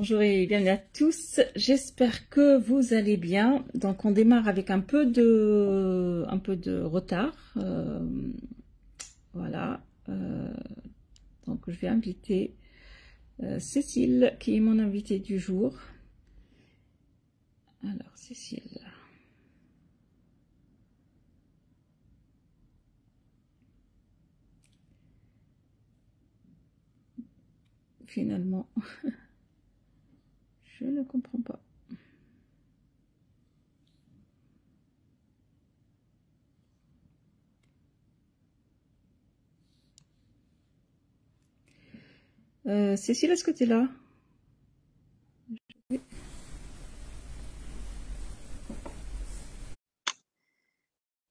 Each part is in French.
Bonjour et bienvenue à tous. J'espère que vous allez bien. Donc on démarre avec un peu de retard. Voilà. Donc je vais inviter Cécile qui est mon invitée du jour. Alors Cécile. Finalement, je ne comprends pas. Cécile, est-ce que tu es là?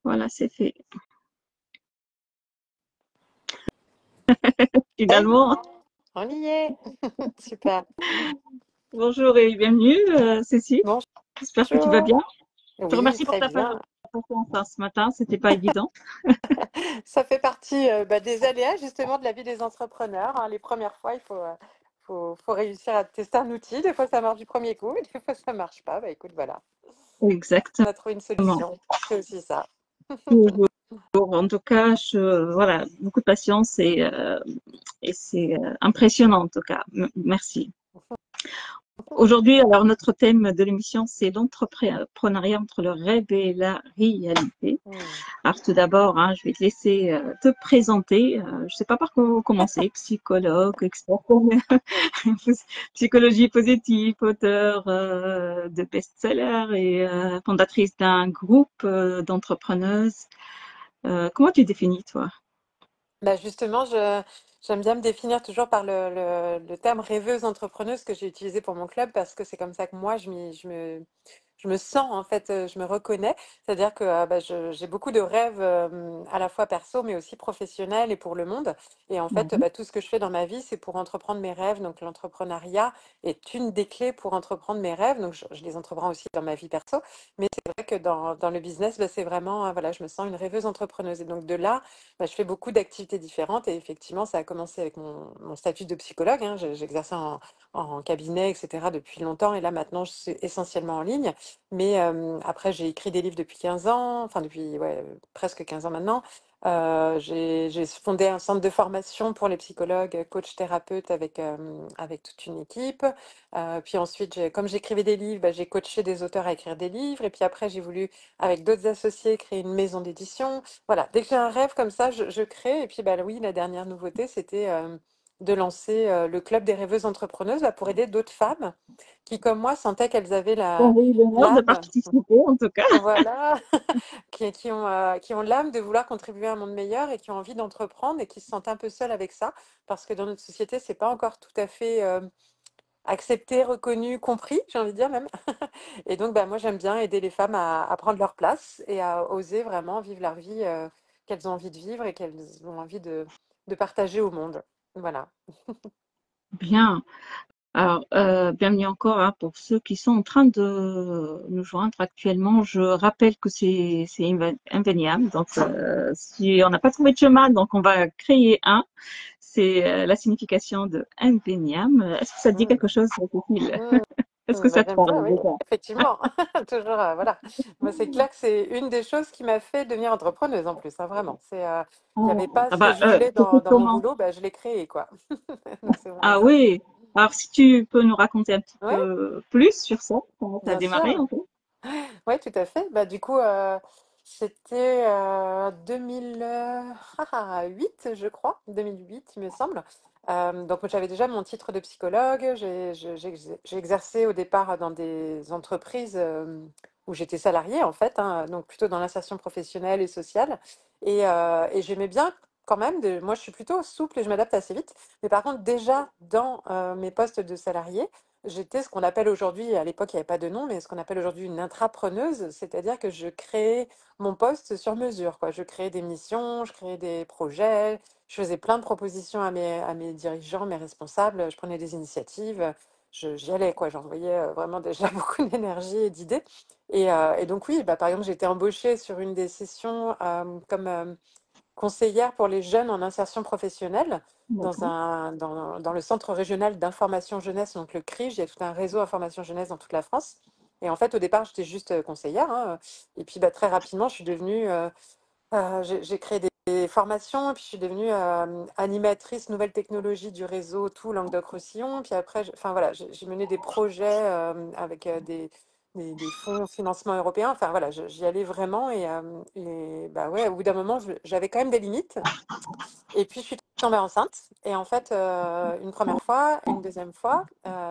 Voilà, c'est fait. Finalement. On y est. Super. Bonjour et bienvenue, Cécile. Bonjour. J'espère que tu vas bien. Je te Oui, remercie pour très ta bien. patience ce matin. C'était pas évident. Ça fait partie des aléas justement de la vie des entrepreneurs, hein. Les premières fois, faut réussir à tester un outil. Des fois, ça marche du premier coup, et des fois, ça marche pas. Bah écoute, voilà. Exactement. On a trouvé une solution. C'est aussi ça. Toujours. En tout cas, voilà, beaucoup de patience et c'est impressionnant en tout cas. Merci. Aujourd'hui, alors notre thème de l'émission, c'est l'entrepreneuriat entre le rêve et la réalité. Hmm. Alors tout d'abord, hein, je vais te laisser te présenter. Je ne sais pas par quoi commencer. Psychologue, expert en psychologie positive, auteur de best-seller et fondatrice d'un groupe d'entrepreneuses. Comment tu définis, toi? Bah justement, j'aime bien me définir toujours par le terme rêveuse entrepreneuse que j'ai utilisé pour mon club parce que c'est comme ça que moi, je me sens en fait, je me reconnais. C'est-à-dire que j'ai beaucoup de rêves à la fois perso, mais aussi professionnels et pour le monde. Et en fait, Mhm. tout ce que je fais dans ma vie, c'est pour entreprendre mes rêves. Donc l'entrepreneuriat est une des clés pour entreprendre mes rêves. Donc je les entreprends aussi dans ma vie perso. Mais c'est vrai que dans le business, c'est vraiment, voilà, je me sens une rêveuse entrepreneuse. Et donc de là, je fais beaucoup d'activités différentes. Et effectivement, ça a commencé avec mon statut de psychologue, hein. J'exerçais en cabinet, etc. depuis longtemps. Et là, maintenant, je suis essentiellement en ligne. Mais après, j'ai écrit des livres depuis 15 ans, enfin depuis ouais, presque 15 ans maintenant. J'ai fondé un centre de formation pour les psychologues, coachs, thérapeutes avec toute une équipe. Puis ensuite, comme j'écrivais des livres, j'ai coaché des auteurs à écrire des livres. Et puis après, j'ai voulu, avec d'autres associés, créer une maison d'édition. Voilà, dès que j'ai un rêve comme ça, je crée. Et puis oui, la dernière nouveauté, c'était de lancer le Club des rêveuses entrepreneuses pour aider d'autres femmes qui, comme moi, sentaient qu'elles avaient On a eu l'honneur de l'âme, participer, en tout cas. voilà, qui ont l'âme de vouloir contribuer à un monde meilleur et qui ont envie d'entreprendre et qui se sentent un peu seules avec ça, parce que dans notre société, c'est pas encore tout à fait accepté, reconnu, compris, j'ai envie de dire même. Et donc, moi, j'aime bien aider les femmes à prendre leur place et à oser vraiment vivre leur vie qu'elles ont envie de vivre et qu'elles ont envie de partager au monde. Voilà. Bien. Alors, bienvenue encore hein, pour ceux qui sont en train de nous joindre actuellement. Je rappelle que c'est Inveniam. Donc, si on n'a pas trouvé de chemin, donc on va créer un. C'est la signification de Inveniam. Est-ce que ça te dit Mm. quelque chose, Cécile? Mm. Est-ce que ça te J'aime bien, parle oui, déjà? effectivement. Toujours, voilà. Moi, c'est clair que c'est une des choses qui m'a fait devenir entrepreneuse en plus, hein, vraiment. Il n'y avait pas Ah ce que bah, je voulais c'était dans mon comment? boulot, je l'ai créé, quoi. Donc, c'est vraiment Ah ça. oui. Alors, si tu peux nous raconter un petit Oui, peu plus sur ça, comment ça a bien démarré sûr. en fait? Oui, tout à fait. Du coup, c'était 2008, je crois, 2008, il me semble. Donc, j'avais déjà mon titre de psychologue. J'ai exercé au départ dans des entreprises où j'étais salariée, en fait, hein, donc plutôt dans l'insertion professionnelle et sociale. Et j'aimais bien quand même, moi, je suis plutôt souple et je m'adapte assez vite. Mais par contre, déjà dans mes postes de salarié, j'étais ce qu'on appelle aujourd'hui, à l'époque il n'y avait pas de nom, mais ce qu'on appelle aujourd'hui une intrapreneuse, c'est-à-dire que je créais mon poste sur mesure, quoi. Je créais des missions, je créais des projets, je faisais plein de propositions à mes dirigeants, mes responsables, je prenais des initiatives, j'y allais, quoi. J'envoyais vraiment déjà beaucoup d'énergie et d'idées. Et donc oui, par exemple, j'ai été embauchée sur une des sessions comme conseillère pour les jeunes en insertion professionnelle D'accord. dans le centre régional d'information jeunesse, donc le CRIJ. Il y a tout un réseau information jeunesse dans toute la France. Et en fait, au départ, j'étais juste conseillère, hein. Et puis bah, très rapidement, je suis devenue j'ai créé des formations, puis je suis devenue animatrice nouvelles technologies du réseau tout Languedoc-Roussillon. Puis après, enfin voilà, j'ai mené des projets avec des fonds financement européens. Enfin voilà, j'y allais vraiment et bah ouais, au bout d'un moment, j'avais quand même des limites. Et puis, je suis tombée enceinte. Et en fait, une première fois, une deuxième fois,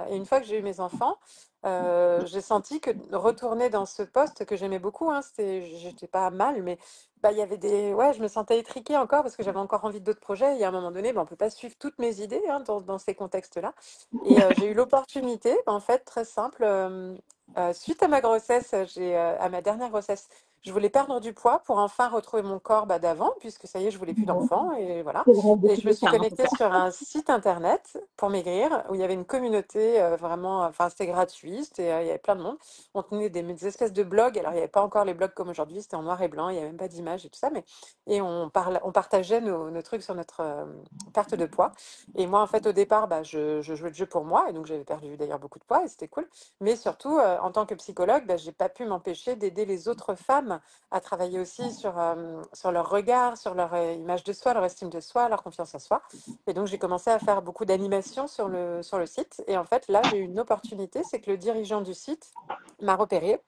et une fois que j'ai eu mes enfants, j'ai senti que retourner dans ce poste que j'aimais beaucoup, hein, j'étais pas mal, mais bah, il y avait ouais, je me sentais étriquée encore parce que j'avais encore envie d'autres projets. Et à un moment donné, bah, on peut pas suivre toutes mes idées hein, dans ces contextes-là. Et j'ai eu l'opportunité, en fait, très simple, suite à ma grossesse, à ma dernière grossesse, je voulais perdre du poids pour enfin retrouver mon corps bah, d'avant, puisque ça y est, je voulais plus Bon, d'enfants, et voilà. c'est le rêve de Et tous je me les suis femmes, en tout connectée cas. sur un site internet pour maigrir, où il y avait une communauté vraiment, enfin c'était gratuit, il y avait plein de monde. On tenait des espèces de blogs, alors il n'y avait pas encore les blogs comme aujourd'hui, c'était en noir et blanc, il n'y avait même pas d'image et tout ça, mais et on partageait nos trucs sur notre perte de poids. Et moi, en fait, au départ, bah, je jouais le jeu pour moi, et donc j'avais perdu d'ailleurs beaucoup de poids, et c'était cool. Mais surtout, en tant que psychologue, bah, j'ai pas pu m'empêcher d'aider les autres femmes à travailler aussi sur leur regard, sur leur image de soi, leur estime de soi, leur confiance en soi. Et donc, j'ai commencé à faire beaucoup d'animations sur le site. Et en fait, là, j'ai eu une opportunité, c'est que le dirigeant du site m'a repéré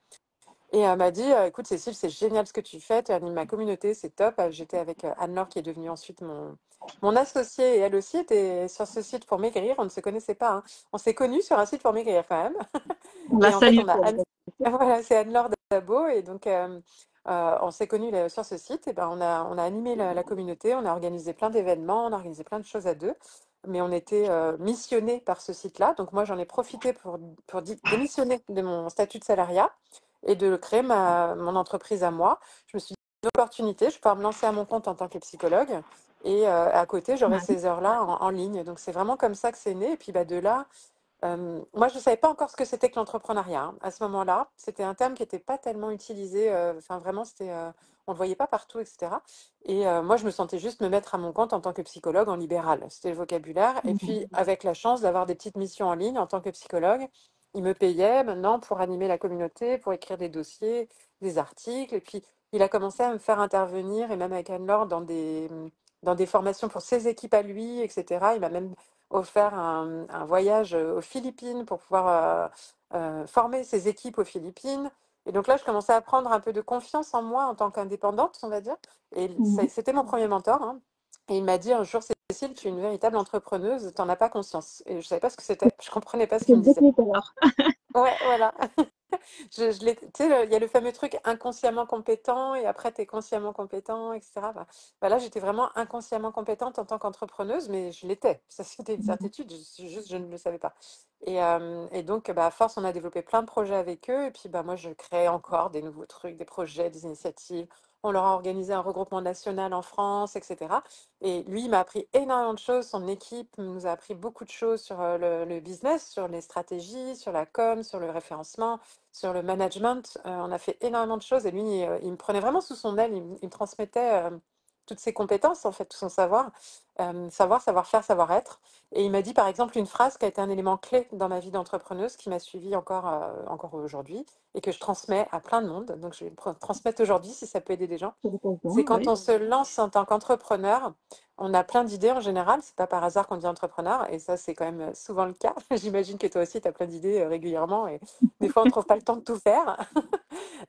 et m'a dit, écoute Cécile, c'est génial ce que tu fais, tu animes ma communauté, c'est top. J'étais avec Anne-Laure qui est devenue ensuite mon associée et elle aussi était sur ce site pour maigrir. On ne se connaissait pas, hein. On s'est connus sur un site pour maigrir quand même. On la Et en fait, salue on a pour la voilà, c'est Anne-Laure Dabo et donc on s'est connus sur ce site. Et ben on a animé la communauté, on a organisé plein d'événements, on a organisé plein de choses à deux. Mais on était missionnés par ce site-là. Donc moi, j'en ai profité pour démissionner de mon statut de salariat et de créer mon entreprise à moi. Je me suis dit, une opportunité, je peux me lancer à mon compte en tant que psychologue. Et à côté, j'aurai Ouais. ces heures-là en ligne. Donc c'est vraiment comme ça que c'est né. Et puis bah, de là, moi, je ne savais pas encore ce que c'était que l'entrepreneuriat hein, à ce moment-là. C'était un terme qui n'était pas tellement utilisé. Enfin, vraiment, on ne le voyait pas partout, etc. Et moi, je me sentais juste me mettre à mon compte en tant que psychologue en libéral. C'était le vocabulaire. Et puis, avec la chance d'avoir des petites missions en ligne en tant que psychologue, il me payait maintenant pour animer la communauté, pour écrire des dossiers, des articles. Et puis, il a commencé à me faire intervenir, et même avec Anne-Laure, dans des formations pour ses équipes à lui, etc. Il m'a même offert un voyage aux Philippines pour pouvoir former ses équipes aux Philippines. Et donc là, je commençais à prendre un peu de confiance en moi en tant qu'indépendante, on va dire. Et Mhm. c'était mon premier mentor, hein. Et il m'a dit un jour, Cécile, tu es une véritable entrepreneuse, tu n'en as pas conscience. Et je ne savais pas ce que c'était. Je ne comprenais pas ce C'est qu'il le me disait. déclic alors. Ouais, voilà. Tu sais, il y a le fameux truc inconsciemment compétent et après tu es consciemment compétent, etc. Là, j'étais vraiment inconsciemment compétente en tant qu'entrepreneuse, mais je l'étais. Ça, c'était une Mhm. certitude, juste je ne le savais pas. Et donc, bah, à force, on a développé plein de projets avec eux. Et puis, bah, moi, je créais encore des nouveaux trucs, des projets, des initiatives. On leur a organisé un regroupement national en France, etc. Et lui, il m'a appris énormément de choses. Son équipe nous a appris beaucoup de choses sur le business, sur les stratégies, sur la com, sur le référencement, sur le management. On a fait énormément de choses et lui, il me prenait vraiment sous son aile. Il me transmettait toutes ses compétences, en fait, tout son savoir, savoir-faire, savoir-être. Et il m'a dit, par exemple, une phrase qui a été un élément clé dans ma vie d'entrepreneuse, qui m'a suivie encore aujourd'hui et que je transmets à plein de monde. Donc, je vais le transmettre aujourd'hui si ça peut aider des gens. C'est l'occasion, C'est quand oui. on se lance en tant qu'entrepreneur, on a plein d'idées en général. C'est pas par hasard qu'on dit entrepreneur. Et ça, c'est quand même souvent le cas. J'imagine que toi aussi, tu as plein d'idées régulièrement. Et des fois, on ne trouve pas le temps de tout faire.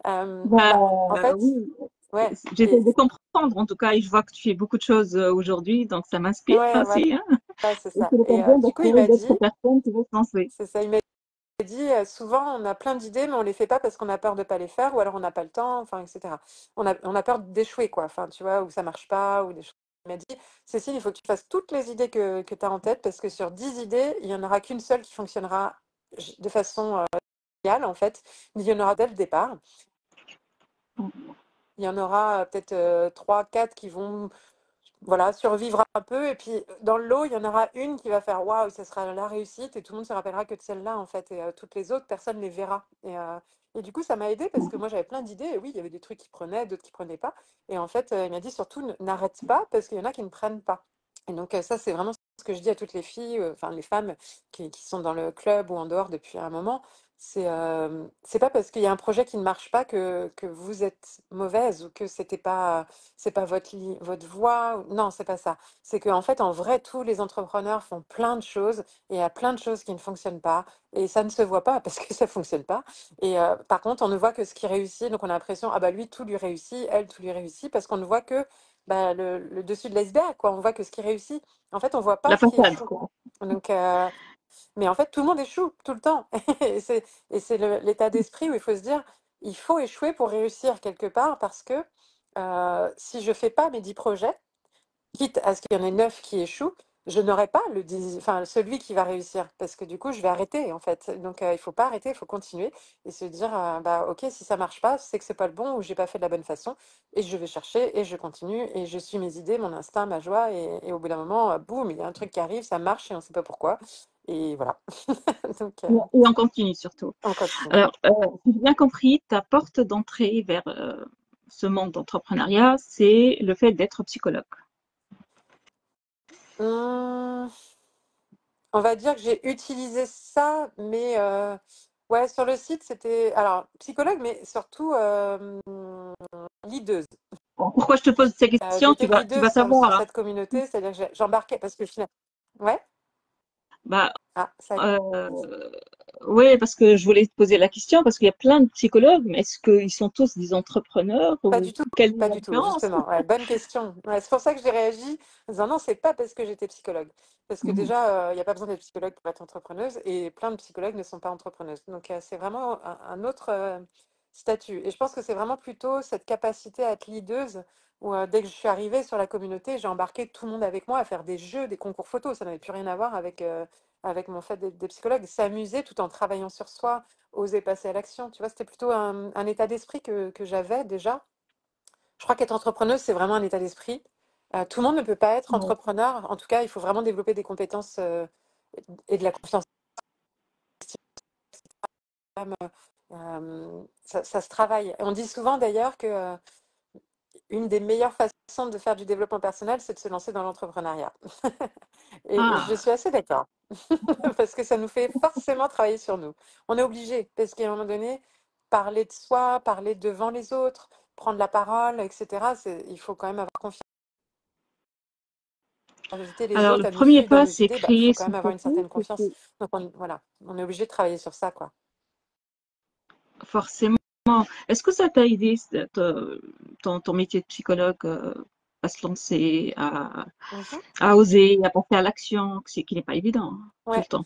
Bah, Bah, en fait, oui, ouais. j'essaie de comprendre en tout cas et je vois que tu fais beaucoup de choses aujourd'hui, donc ça m'inspire Ouais, voilà, aussi, hein. c'est Et ça. c'est Et l'occasion du coup, il d'attirer m'a d'autres dit, personnes qui veulent se lancer. c'est ça, il m'a dit, souvent, on a plein d'idées, mais on les fait pas parce qu'on a peur de pas les faire, ou alors on n'a pas le temps, enfin, etc. On a peur d'échouer, quoi. Enfin, tu vois, ou ça marche pas, ou des choses. Il m'a dit, Cécile, il faut que tu fasses toutes les idées que tu as en tête, parce que sur 10 idées, il y en aura qu'une seule qui fonctionnera de façon géniale, en fait. Il y en aura dès le départ. Il y en aura peut-être 3, 4 qui vont voilà, survivre un peu. Et puis, dans le lot, il y en aura une qui va faire waouh, ça sera la réussite. Et tout le monde se rappellera que de celle-là, en fait. Et toutes les autres, personne les verra. Et du coup, ça m'a aidé parce que moi, j'avais plein d'idées. Et oui, il y avait des trucs qui prenaient, d'autres qui prenaient pas. Et en fait, il m'a dit surtout, n'arrête pas parce qu'il y en a qui ne prennent pas. Et donc, ça, c'est vraiment ce que je dis à toutes les filles, enfin, les femmes qui sont dans le club ou en dehors depuis un moment. C'est pas parce qu'il y a un projet qui ne marche pas que vous êtes mauvaise ou que c'est pas votre voie. Non, c'est pas ça. C'est qu'en fait, en vrai, tous les entrepreneurs font plein de choses et il y a plein de choses qui ne fonctionnent pas et ça ne se voit pas parce que ça fonctionne pas. Et par contre, on ne voit que ce qui réussit. Donc, on a l'impression, ah bah lui, tout lui réussit, elle, tout lui réussit parce qu'on ne voit que bah, le dessus de l'iceberg, quoi. On voit que ce qui réussit. En fait, on voit pas La ce qui façade, échoue. quoi. Donc, mais en fait, tout le monde échoue tout le temps. Et c'est l'état d'esprit où il faut se dire, il faut échouer pour réussir quelque part parce que si je fais pas mes 10 projets, quitte à ce qu'il y en ait 9 qui échouent, je n'aurai pas enfin, celui qui va réussir parce que du coup, je vais arrêter en fait. Donc, il faut pas arrêter, il faut continuer et se dire, bah, ok, si ça marche pas, c'est que c'est pas le bon ou j'ai pas fait de la bonne façon et je vais chercher et je continue et je suis mes idées, mon instinct, ma joie et au bout d'un moment, boum, il y a un truc qui arrive, ça marche et on ne sait pas pourquoi. Et voilà. Donc, Et on continue surtout. on continue. Alors, si j'ai bien compris, ta porte d'entrée vers ce monde d'entrepreneuriat, c'est le fait d'être psychologue. Hum, on va dire que j'ai utilisé ça, mais ouais, sur le site, c'était alors psychologue, mais surtout leaduse. Bon, pourquoi je te pose ces questions? J'étais Tu leaduse vas sur savoir, hein. cette communauté, c'est-à-dire que j'embarquais parce que ouais, Bah, ah, ça y est. euh, oui, parce que je voulais te poser la question, parce qu'il y a plein de psychologues, mais est-ce qu'ils sont tous des entrepreneurs Pas ou du tout, quelle est pas la du tout, différence? justement. Ouais, bonne question. Ouais, c'est pour ça que j'ai réagi en disant non, c'est pas parce que j'étais psychologue. Parce que Mhm. déjà, il n'y a pas besoin d'être psychologue pour être entrepreneuse et plein de psychologues ne sont pas entrepreneuses. Donc, c'est vraiment un autre statut. Et je pense que c'est vraiment plutôt cette capacité à être leaduse où dès que je suis arrivée sur la communauté, j'ai embarqué tout le monde avec moi à faire des jeux, des concours photos. Ça n'avait plus rien à voir avec mon fait d'être des psychologues. S'amuser tout en travaillant sur soi, oser passer à l'action. Tu vois, c'était plutôt un état d'esprit que j'avais déjà. Je crois qu'être entrepreneuse, c'est vraiment un état d'esprit. Tout le monde ne peut pas être Ouais. entrepreneur. En tout cas, il faut vraiment développer des compétences et de la confiance en soi. Ça se travaille. On dit souvent d'ailleurs que une des meilleures façons de faire du développement personnel, c'est de se lancer dans l'entrepreneuriat. Et je Ah, suis assez d'accord. Parce que ça nous fait forcément travailler sur nous. On est obligé, parce qu'à un moment donné, parler de soi, parler devant les autres, prendre la parole, etc., il faut quand même avoir confiance. Inviter les alors le autres à nous premier suivre dans pas, nos c'est idées, il faut créer quand son même avoir une propos, certaine confiance. Donc voilà, on est obligé de travailler sur ça, quoi. forcément. Est-ce que ça t'a aidé, ton métier de psychologue, à se lancer, Mhm. à oser, à passer à l'action, c'est qui n'est pas évident, hein, tout le Ouais. temps.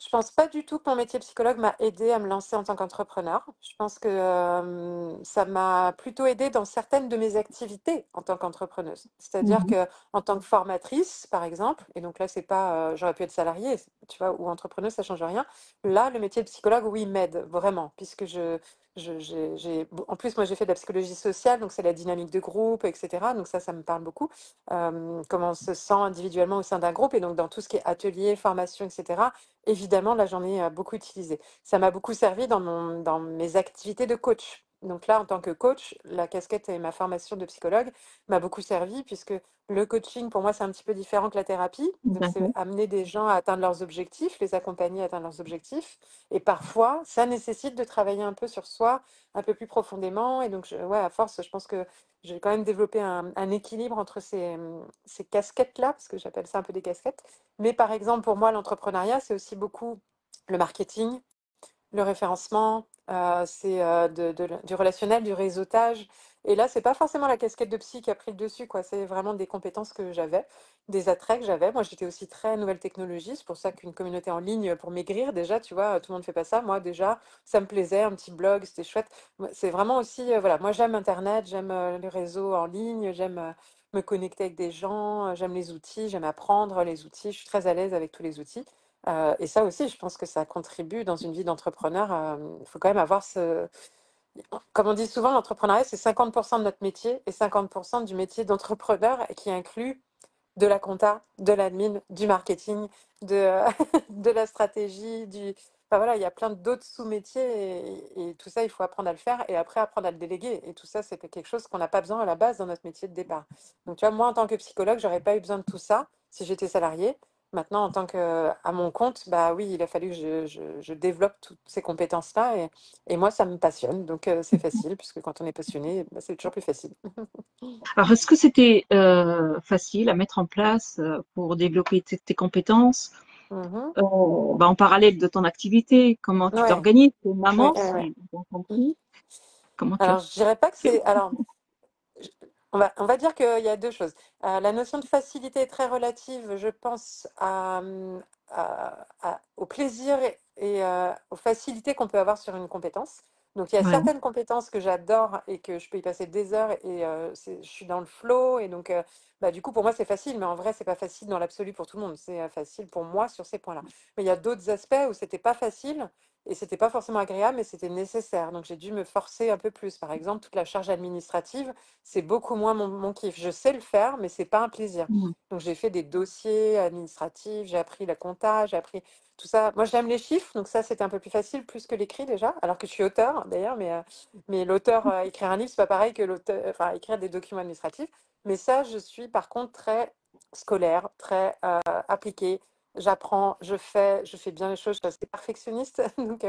Je pense pas du tout que mon métier de psychologue m'a aidé à me lancer en tant qu'entrepreneur. Je pense que ça m'a plutôt aidé dans certaines de mes activités en tant qu'entrepreneuse. C'est-à-dire Mhm. que en tant que formatrice, par exemple, et donc là c'est pas, j'aurais pu être salariée, tu vois, ou entrepreneuse, ça change rien. Là, le métier de psychologue, oui, m'aide vraiment, puisque en plus moi j'ai fait de la psychologie sociale, donc c'est la dynamique de groupe, etc. Donc ça me parle beaucoup. Comment on se sent individuellement au sein d'un groupe, et donc dans tout ce qui est atelier, formation, etc. Évidemment, là, j'en ai beaucoup utilisé. Ça m'a beaucoup servi dans mes activités de coach. Donc là, en tant que coach, la casquette et ma formation de psychologue m'a beaucoup servi puisque le coaching, pour moi, c'est un petit peu différent que la thérapie. Donc, c'est D'accord. amener des gens à atteindre leurs objectifs, les accompagner à atteindre leurs objectifs. Et parfois, ça nécessite de travailler un peu sur soi, un peu plus profondément. Et donc, ouais, à force, je pense que j'ai quand même développé un équilibre entre ces casquettes-là, parce que j'appelle ça un peu des casquettes. Mais par exemple, pour moi, l'entrepreneuriat, c'est aussi beaucoup le marketing, le référencement, c'est du relationnel, du réseautage. Et là, c'est pas forcément la casquette de psy qui a pris le dessus, quoi. C'est vraiment des compétences que j'avais, des attraits que j'avais. Moi, j'étais aussi très nouvelle technologie. C'est pour ça qu'une communauté en ligne pour maigrir, déjà, tu vois, tout le monde fait pas ça. Moi, déjà, ça me plaisait, un petit blog, c'était chouette. C'est vraiment aussi, voilà, moi, j'aime Internet, j'aime les réseaux en ligne, j'aime me connecter avec des gens, j'aime les outils, j'aime apprendre les outils. Je suis très à l'aise avec tous les outils. Et ça aussi, je pense que ça contribue dans une vie d'entrepreneur. Il faut quand même avoir Comme on dit souvent, l'entrepreneuriat, c'est 50% de notre métier et 50% du métier d'entrepreneur et qui inclut de la compta, de l'admin, du marketing, de, de la stratégie, du... Enfin voilà, il y a plein d'autres sous-métiers et tout ça, il faut apprendre à le faire et après apprendre à le déléguer. Et tout ça, c'est quelque chose qu'on n'a pas besoin à la base dans notre métier de départ. Donc tu vois, moi, en tant que psychologue, j'aurais pas eu besoin de tout ça si j'étais salariée. Maintenant, en tant que à mon compte, bah oui, il a fallu que je développe toutes ces compétences-là et moi, ça me passionne. Donc c'est facile, puisque quand on est passionné, bah, c'est toujours plus facile. Alors, est-ce que c'était facile à mettre en place pour développer tes compétences Mhm. en parallèle de ton activité? Comment tu Ouais, t'organises? T'es ouais, maman, ouais, ouais. si j'ai bien compris. Comment tu as Alors, je dirais pas que fait? c'est. Alors, je- on va dire qu'il y a deux choses. La notion de facilité est très relative, je pense, au plaisir et aux facilités qu'on peut avoir sur une compétence. Donc, il y a Ouais. certaines compétences que j'adore et que je peux y passer des heures et je suis dans le flow. Et donc, bah, du coup, pour moi, c'est facile, mais en vrai, c'est pas facile dans l'absolu pour tout le monde. C'est facile pour moi sur ces points-là. Mais il y a d'autres aspects où c'était pas facile. Et c'était pas forcément agréable, mais c'était nécessaire. Donc j'ai dû me forcer un peu plus. Par exemple, toute la charge administrative, c'est beaucoup moins mon kiff. Je sais le faire, mais c'est pas un plaisir. Mm. Donc j'ai fait des dossiers administratifs, j'ai appris la compta, j'ai appris tout ça. Moi j'aime les chiffres, donc ça c'était un peu plus facile, plus que l'écrit déjà, alors que je suis auteur d'ailleurs, mais l'auteur, écrire un livre, c'est pas pareil que l'auteur, enfin écrire des documents administratifs. Mais ça, je suis par contre très scolaire, très appliquée. J'apprends, je fais bien les choses, je suis assez perfectionniste. Donc,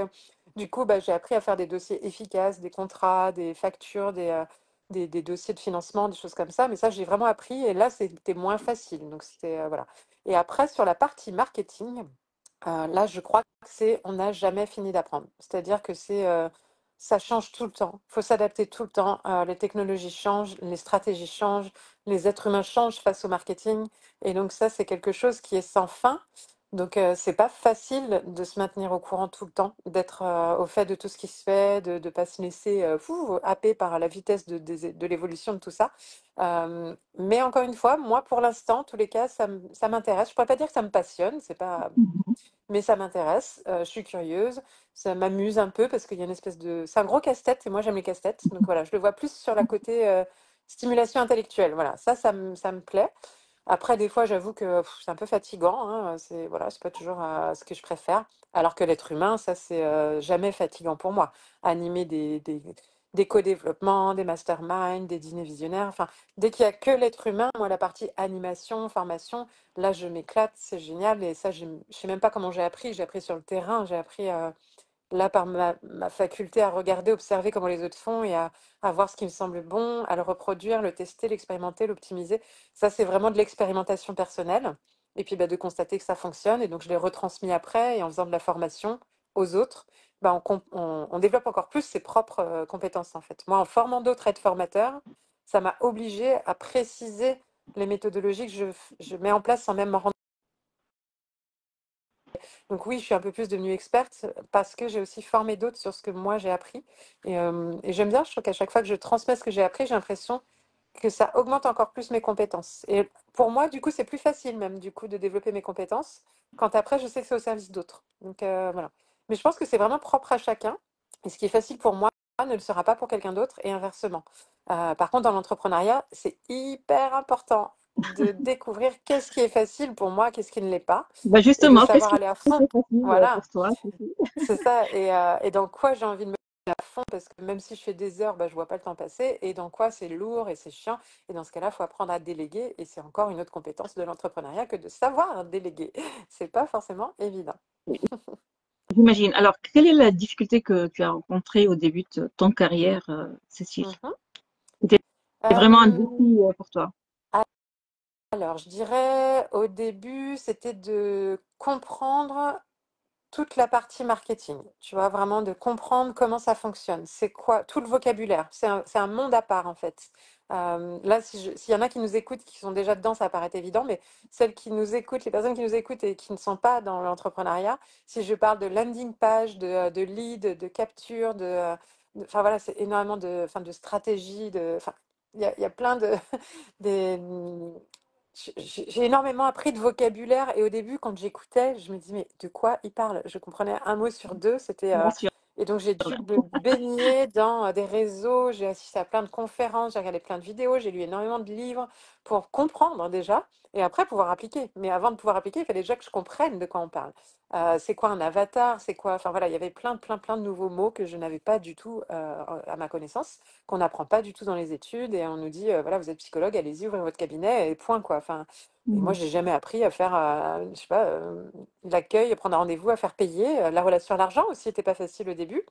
du coup, bah, j'ai appris à faire des dossiers efficaces, des contrats, des factures, des dossiers de financement, des choses comme ça. Mais ça, j'ai vraiment appris et là, c'était moins facile. Donc, c'était, voilà. Et après, sur la partie marketing, là, je crois que on n'a jamais fini d'apprendre. C'est-à-dire que ça change tout le temps. Il faut s'adapter tout le temps. Les technologies changent, les stratégies changent, les êtres humains changent face au marketing. Et donc ça, c'est quelque chose qui est sans fin. Donc c'est pas facile de se maintenir au courant tout le temps, d'être au fait de tout ce qui se fait, de ne pas se laisser happer par la vitesse de l'évolution de tout ça. Mais encore une fois, moi pour l'instant, en tous les cas, ça m'intéresse. Je pourrais pas dire que ça me passionne, c'est pas, mais ça m'intéresse. Je suis curieuse, ça m'amuse un peu parce qu'il y a une espèce de, c'est un gros casse-tête et moi j'aime les casse-têtes. Donc voilà, je le vois plus sur la côté stimulation intellectuelle. Voilà, ça me plaît. Après, des fois, j'avoue que c'est un peu fatigant, hein, c'est voilà, c'est pas toujours ce que je préfère. Alors que l'être humain, ça, c'est jamais fatigant pour moi. Animer des co-développements, des masterminds, des dîners visionnaires, enfin, dès qu'il y a que l'être humain, moi, la partie animation, formation, là, je m'éclate, c'est génial. Et ça, je sais même pas comment j'ai appris sur le terrain, j'ai appris là par ma faculté à regarder, observer comment les autres font et à voir ce qui me semble bon, à le reproduire, le tester, l'expérimenter, l'optimiser. Ça, c'est vraiment de l'expérimentation personnelle. Et puis bah, de constater que ça fonctionne. Et donc, je l'ai retransmis après et en faisant de la formation aux autres, bah, on développe encore plus ses propres compétences en fait. Moi, en formant d'autres à être formateur, ça m'a obligé à préciser les méthodologies que je mets en place sans même m'en rendre. Donc oui, je suis un peu plus devenue experte parce que j'ai aussi formé d'autres sur ce que moi j'ai appris. Et j'aime bien, je trouve qu'à chaque fois que je transmets ce que j'ai appris, j'ai l'impression que ça augmente encore plus mes compétences. Et pour moi, du coup, c'est plus facile même du coup de développer mes compétences quand après je sais que c'est au service d'autres. Donc voilà. Mais je pense que c'est vraiment propre à chacun. Et ce qui est facile pour moi ne le sera pas pour quelqu'un d'autre et inversement. Par contre, dans l'entrepreneuriat, c'est hyper important de découvrir qu'est-ce qui est facile pour moi, qu'est-ce qui ne l'est pas Bah et de justement, qu'est-ce savoir qui aller à est fond. facile Voilà, pour toi? Sophie? c'est ça. Et dans quoi j'ai envie de me mettre à fond, parce que même si je fais des heures, bah, je vois pas le temps passer. Et dans quoi c'est lourd et c'est chiant. Et dans ce cas-là, il faut apprendre à déléguer. Et c'est encore une autre compétence de l'entrepreneuriat que de savoir déléguer. C'est pas forcément évident. J'imagine. Alors, quelle est la difficulté que tu as rencontrée au début de ton carrière, Cécile? Mhm. C'était vraiment un Euh, défi pour toi. alors, je dirais au début, c'était de comprendre toute la partie marketing, tu vois, vraiment de comprendre comment ça fonctionne. C'est quoi tout le vocabulaire? C'est un monde à part en fait. Là, s'il y en a qui nous écoutent, qui sont déjà dedans, ça paraît évident, mais celles qui nous écoutent, les personnes qui nous écoutent et qui ne sont pas dans l'entrepreneuriat, si je parle de landing page, de lead, de capture, enfin voilà, c'est énormément enfin, de stratégie, enfin, il y a plein de, des, j'ai énormément appris de vocabulaire et au début, quand j'écoutais, je me disais, mais de quoi il parle? Je comprenais un mot sur deux. Bien sûr. Et donc, j'ai dû me baigner dans des réseaux, j'ai assisté à plein de conférences, j'ai regardé plein de vidéos, j'ai lu énormément de livres pour comprendre déjà et après pouvoir appliquer. Mais avant de pouvoir appliquer, il fallait déjà que je comprenne de quoi on parle. C'est quoi un avatar? C'est quoi? Enfin voilà, il y avait plein de nouveaux mots que je n'avais pas du tout à ma connaissance, qu'on n'apprend pas du tout dans les études. Et on nous dit, voilà, vous êtes psychologue, allez-y, ouvrez votre cabinet et point quoi. Enfin, et moi, Mhm. j'ai jamais appris à faire, je sais pas, l'accueil, prendre un rendez-vous, à faire payer. La relation à l'argent aussi n'était pas facile au début.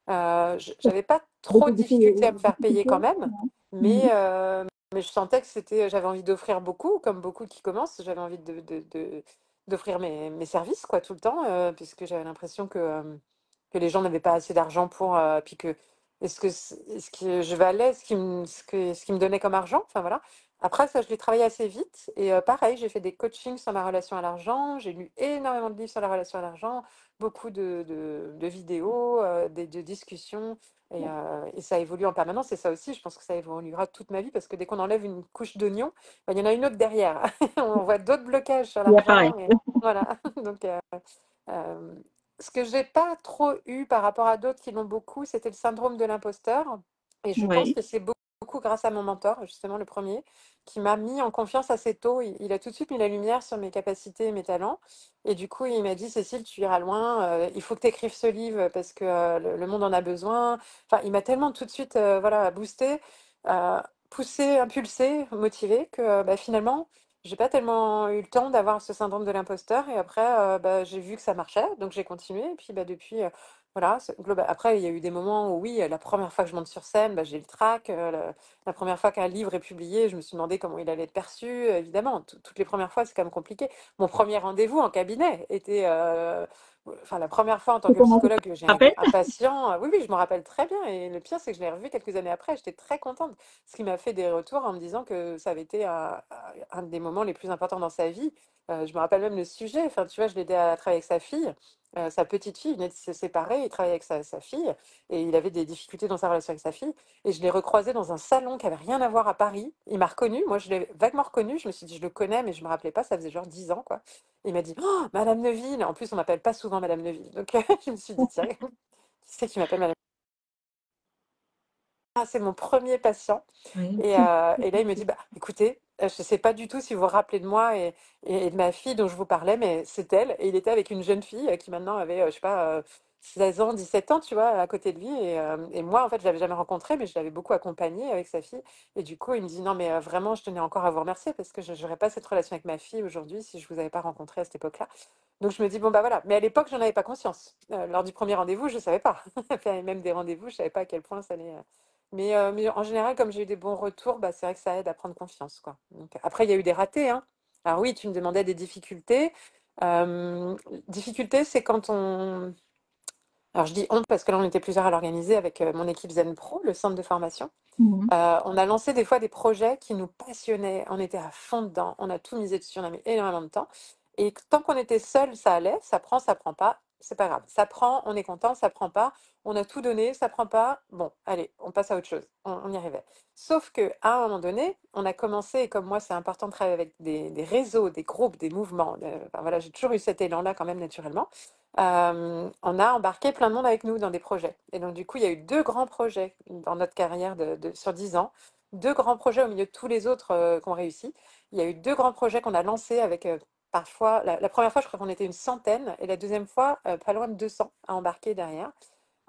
J'avais pas trop de difficultés à me faire payer Difficulté. quand même, mais, Mhm. mais je sentais que j'avais envie d'offrir beaucoup, comme beaucoup qui commencent, j'avais envie d'offrir mes services quoi, tout le temps, puisque j'avais l'impression que les gens n'avaient pas assez d'argent pour, puis que est-ce que je valais ce qui me donnait comme argent, enfin voilà. Après ça, je l'ai travaillé assez vite, et pareil, j'ai fait des coachings sur ma relation à l'argent, j'ai lu énormément de livres sur la relation à l'argent, beaucoup de vidéos, de discussions. Et ça évolue en permanence. Et ça aussi, je pense que ça évoluera toute ma vie parce que dès qu'on enlève une couche d'oignon, ben, il y en a une autre derrière. On voit d'autres blocages sur Il apparaît. l'argent. Et voilà. Donc, euh, ce que j'ai pas trop eu par rapport à d'autres qui l'ont beaucoup, c'était le syndrome de l'imposteur. Et je pense Oui. que c'est beaucoup grâce à mon mentor, justement le premier, qui m'a mis en confiance assez tôt. Il a tout de suite mis la lumière sur mes capacités et mes talents. Et du coup, il m'a dit, Cécile, tu iras loin, il faut que tu écrives ce livre parce que le monde en a besoin. Enfin, il m'a tellement tout de suite voilà, boosté, euh, poussé, impulsé, motivé que bah, finalement, j'ai pas tellement eu le temps d'avoir ce syndrome de l'imposteur. Et après, bah, j'ai vu que ça marchait, donc j'ai continué. Et puis bah, depuis, voilà, après, il y a eu des moments où oui, la première fois que je monte sur scène, bah, j'ai le trac. La première fois qu'un livre est publié, je me suis demandé comment il allait être perçu. Évidemment, toutes les premières fois, c'est quand même compliqué. Mon premier rendez-vous en cabinet était, enfin la première fois en tant Et que comment tu te psychologue, j'ai rappelles? un patient, oui, oui, je me rappelle très bien. Et le pire, c'est que je l'ai revu quelques années après. J'étais très contente, ce qui m'a fait des retours en me disant que ça avait été un des moments les plus importants dans sa vie. Je me rappelle même le sujet. Enfin, tu vois, je l'ai aidé à travailler avec sa fille. Sa petite fille venait de se séparer, il travaillait avec sa fille et il avait des difficultés dans sa relation avec sa fille. Et je l'ai recroisé dans un salon qui avait rien à voir à Paris. Il m'a reconnu, moi je l'ai vaguement reconnu. Je me suis dit, je le connais, mais je me rappelais pas, ça faisait genre 10 ans, quoi. Et il m'a dit, oh, Madame Neville. En plus, on m'appelle pas souvent Madame Neville. Donc je me suis dit, tiens, qui c'est qui m'appelle Madame? Ah, c'est mon premier patient. Oui. Et là, il me dit, bah, écoutez, je ne sais pas du tout si vous vous rappelez de moi et de ma fille dont je vous parlais, mais c'est elle. Et il était avec une jeune fille qui maintenant avait, je sais pas, 16 ans, 17 ans, tu vois, à côté de lui. Et moi, en fait, je l'avais jamais rencontré, mais je l'avais beaucoup accompagné avec sa fille. Et du coup, il me dit, non, mais vraiment, je tenais encore à vous remercier parce que je n'aurais pas cette relation avec ma fille aujourd'hui si je vous avais pas rencontré à cette époque-là. Donc, je me dis, bon, bah voilà. Mais à l'époque, j'en avais pas conscience. Lors du premier rendez-vous, je savais pas. Enfin, et même des rendez-vous, je savais pas à quel point ça allait. Mais en général, comme j'ai eu des bons retours, bah, c'est vrai que ça aide à prendre confiance, quoi. Donc, après, il y a eu des ratés, hein. Alors oui, tu me demandais des difficultés. Euh, Difficultés, c'est quand on... Alors je dis on parce que là, on était plusieurs à l'organiser avec mon équipe Zen Pro, le centre de formation. Mhm. On a lancé des fois des projets qui nous passionnaient, on était à fond dedans, on a tout misé dessus, on a mis énormément de temps. Et tant qu'on était seul, ça allait, ça prend pas, c'est pas grave. Ça prend, on est content, ça prend pas, on a tout donné, ça prend pas, bon, allez, on passe à autre chose, on y arrivait. Sauf que à un moment donné, on a commencé, et comme moi, c'est important de travailler avec des réseaux, des groupes, des mouvements. Enfin, voilà, j'ai toujours eu cet élan-là quand même naturellement. On a embarqué plein de monde avec nous dans des projets. Et donc, du coup, il y a eu deux grands projets dans notre carrière sur 10 ans. Deux grands projets au milieu de tous les autres qu'on réussit. Il y a eu deux grands projets qu'on a lancés avec parfois, la première fois, je crois qu'on était une centaine, et la deuxième fois, pas loin de 200 à embarquer derrière,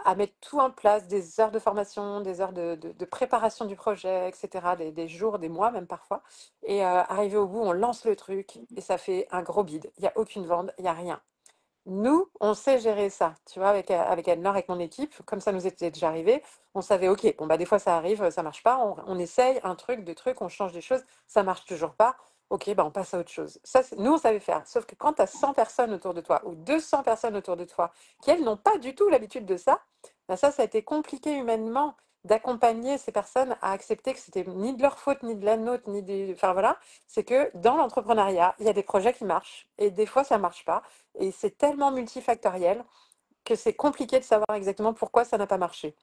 à mettre tout en place, des heures de formation, des heures de préparation du projet, etc., des jours, des mois même parfois. Et arrivé au bout, on lance le truc et ça fait un gros bide. Il n'y a aucune vente, il n'y a rien. Nous, on sait gérer ça, tu vois, avec Anne-Laure, avec mon équipe, comme ça nous était déjà arrivé, on savait, ok, bon, bah, des fois ça arrive, ça marche pas, on essaye un truc, deux trucs, on change des choses, ça marche toujours pas, ok, bah, on passe à autre chose. Ça, nous, on savait faire. Sauf que quand tu as 100 personnes autour de toi ou 200 personnes autour de toi qui, elles, n'ont pas du tout l'habitude de ça, bah, ça a été compliqué humainement d'accompagner ces personnes à accepter que c'était ni de leur faute, ni de la nôtre, ni des... Enfin voilà, c'est que dans l'entrepreneuriat, il y a des projets qui marchent et des fois ça marche pas. Et c'est tellement multifactoriel. que c'est compliqué de savoir exactement pourquoi ça n'a pas marché.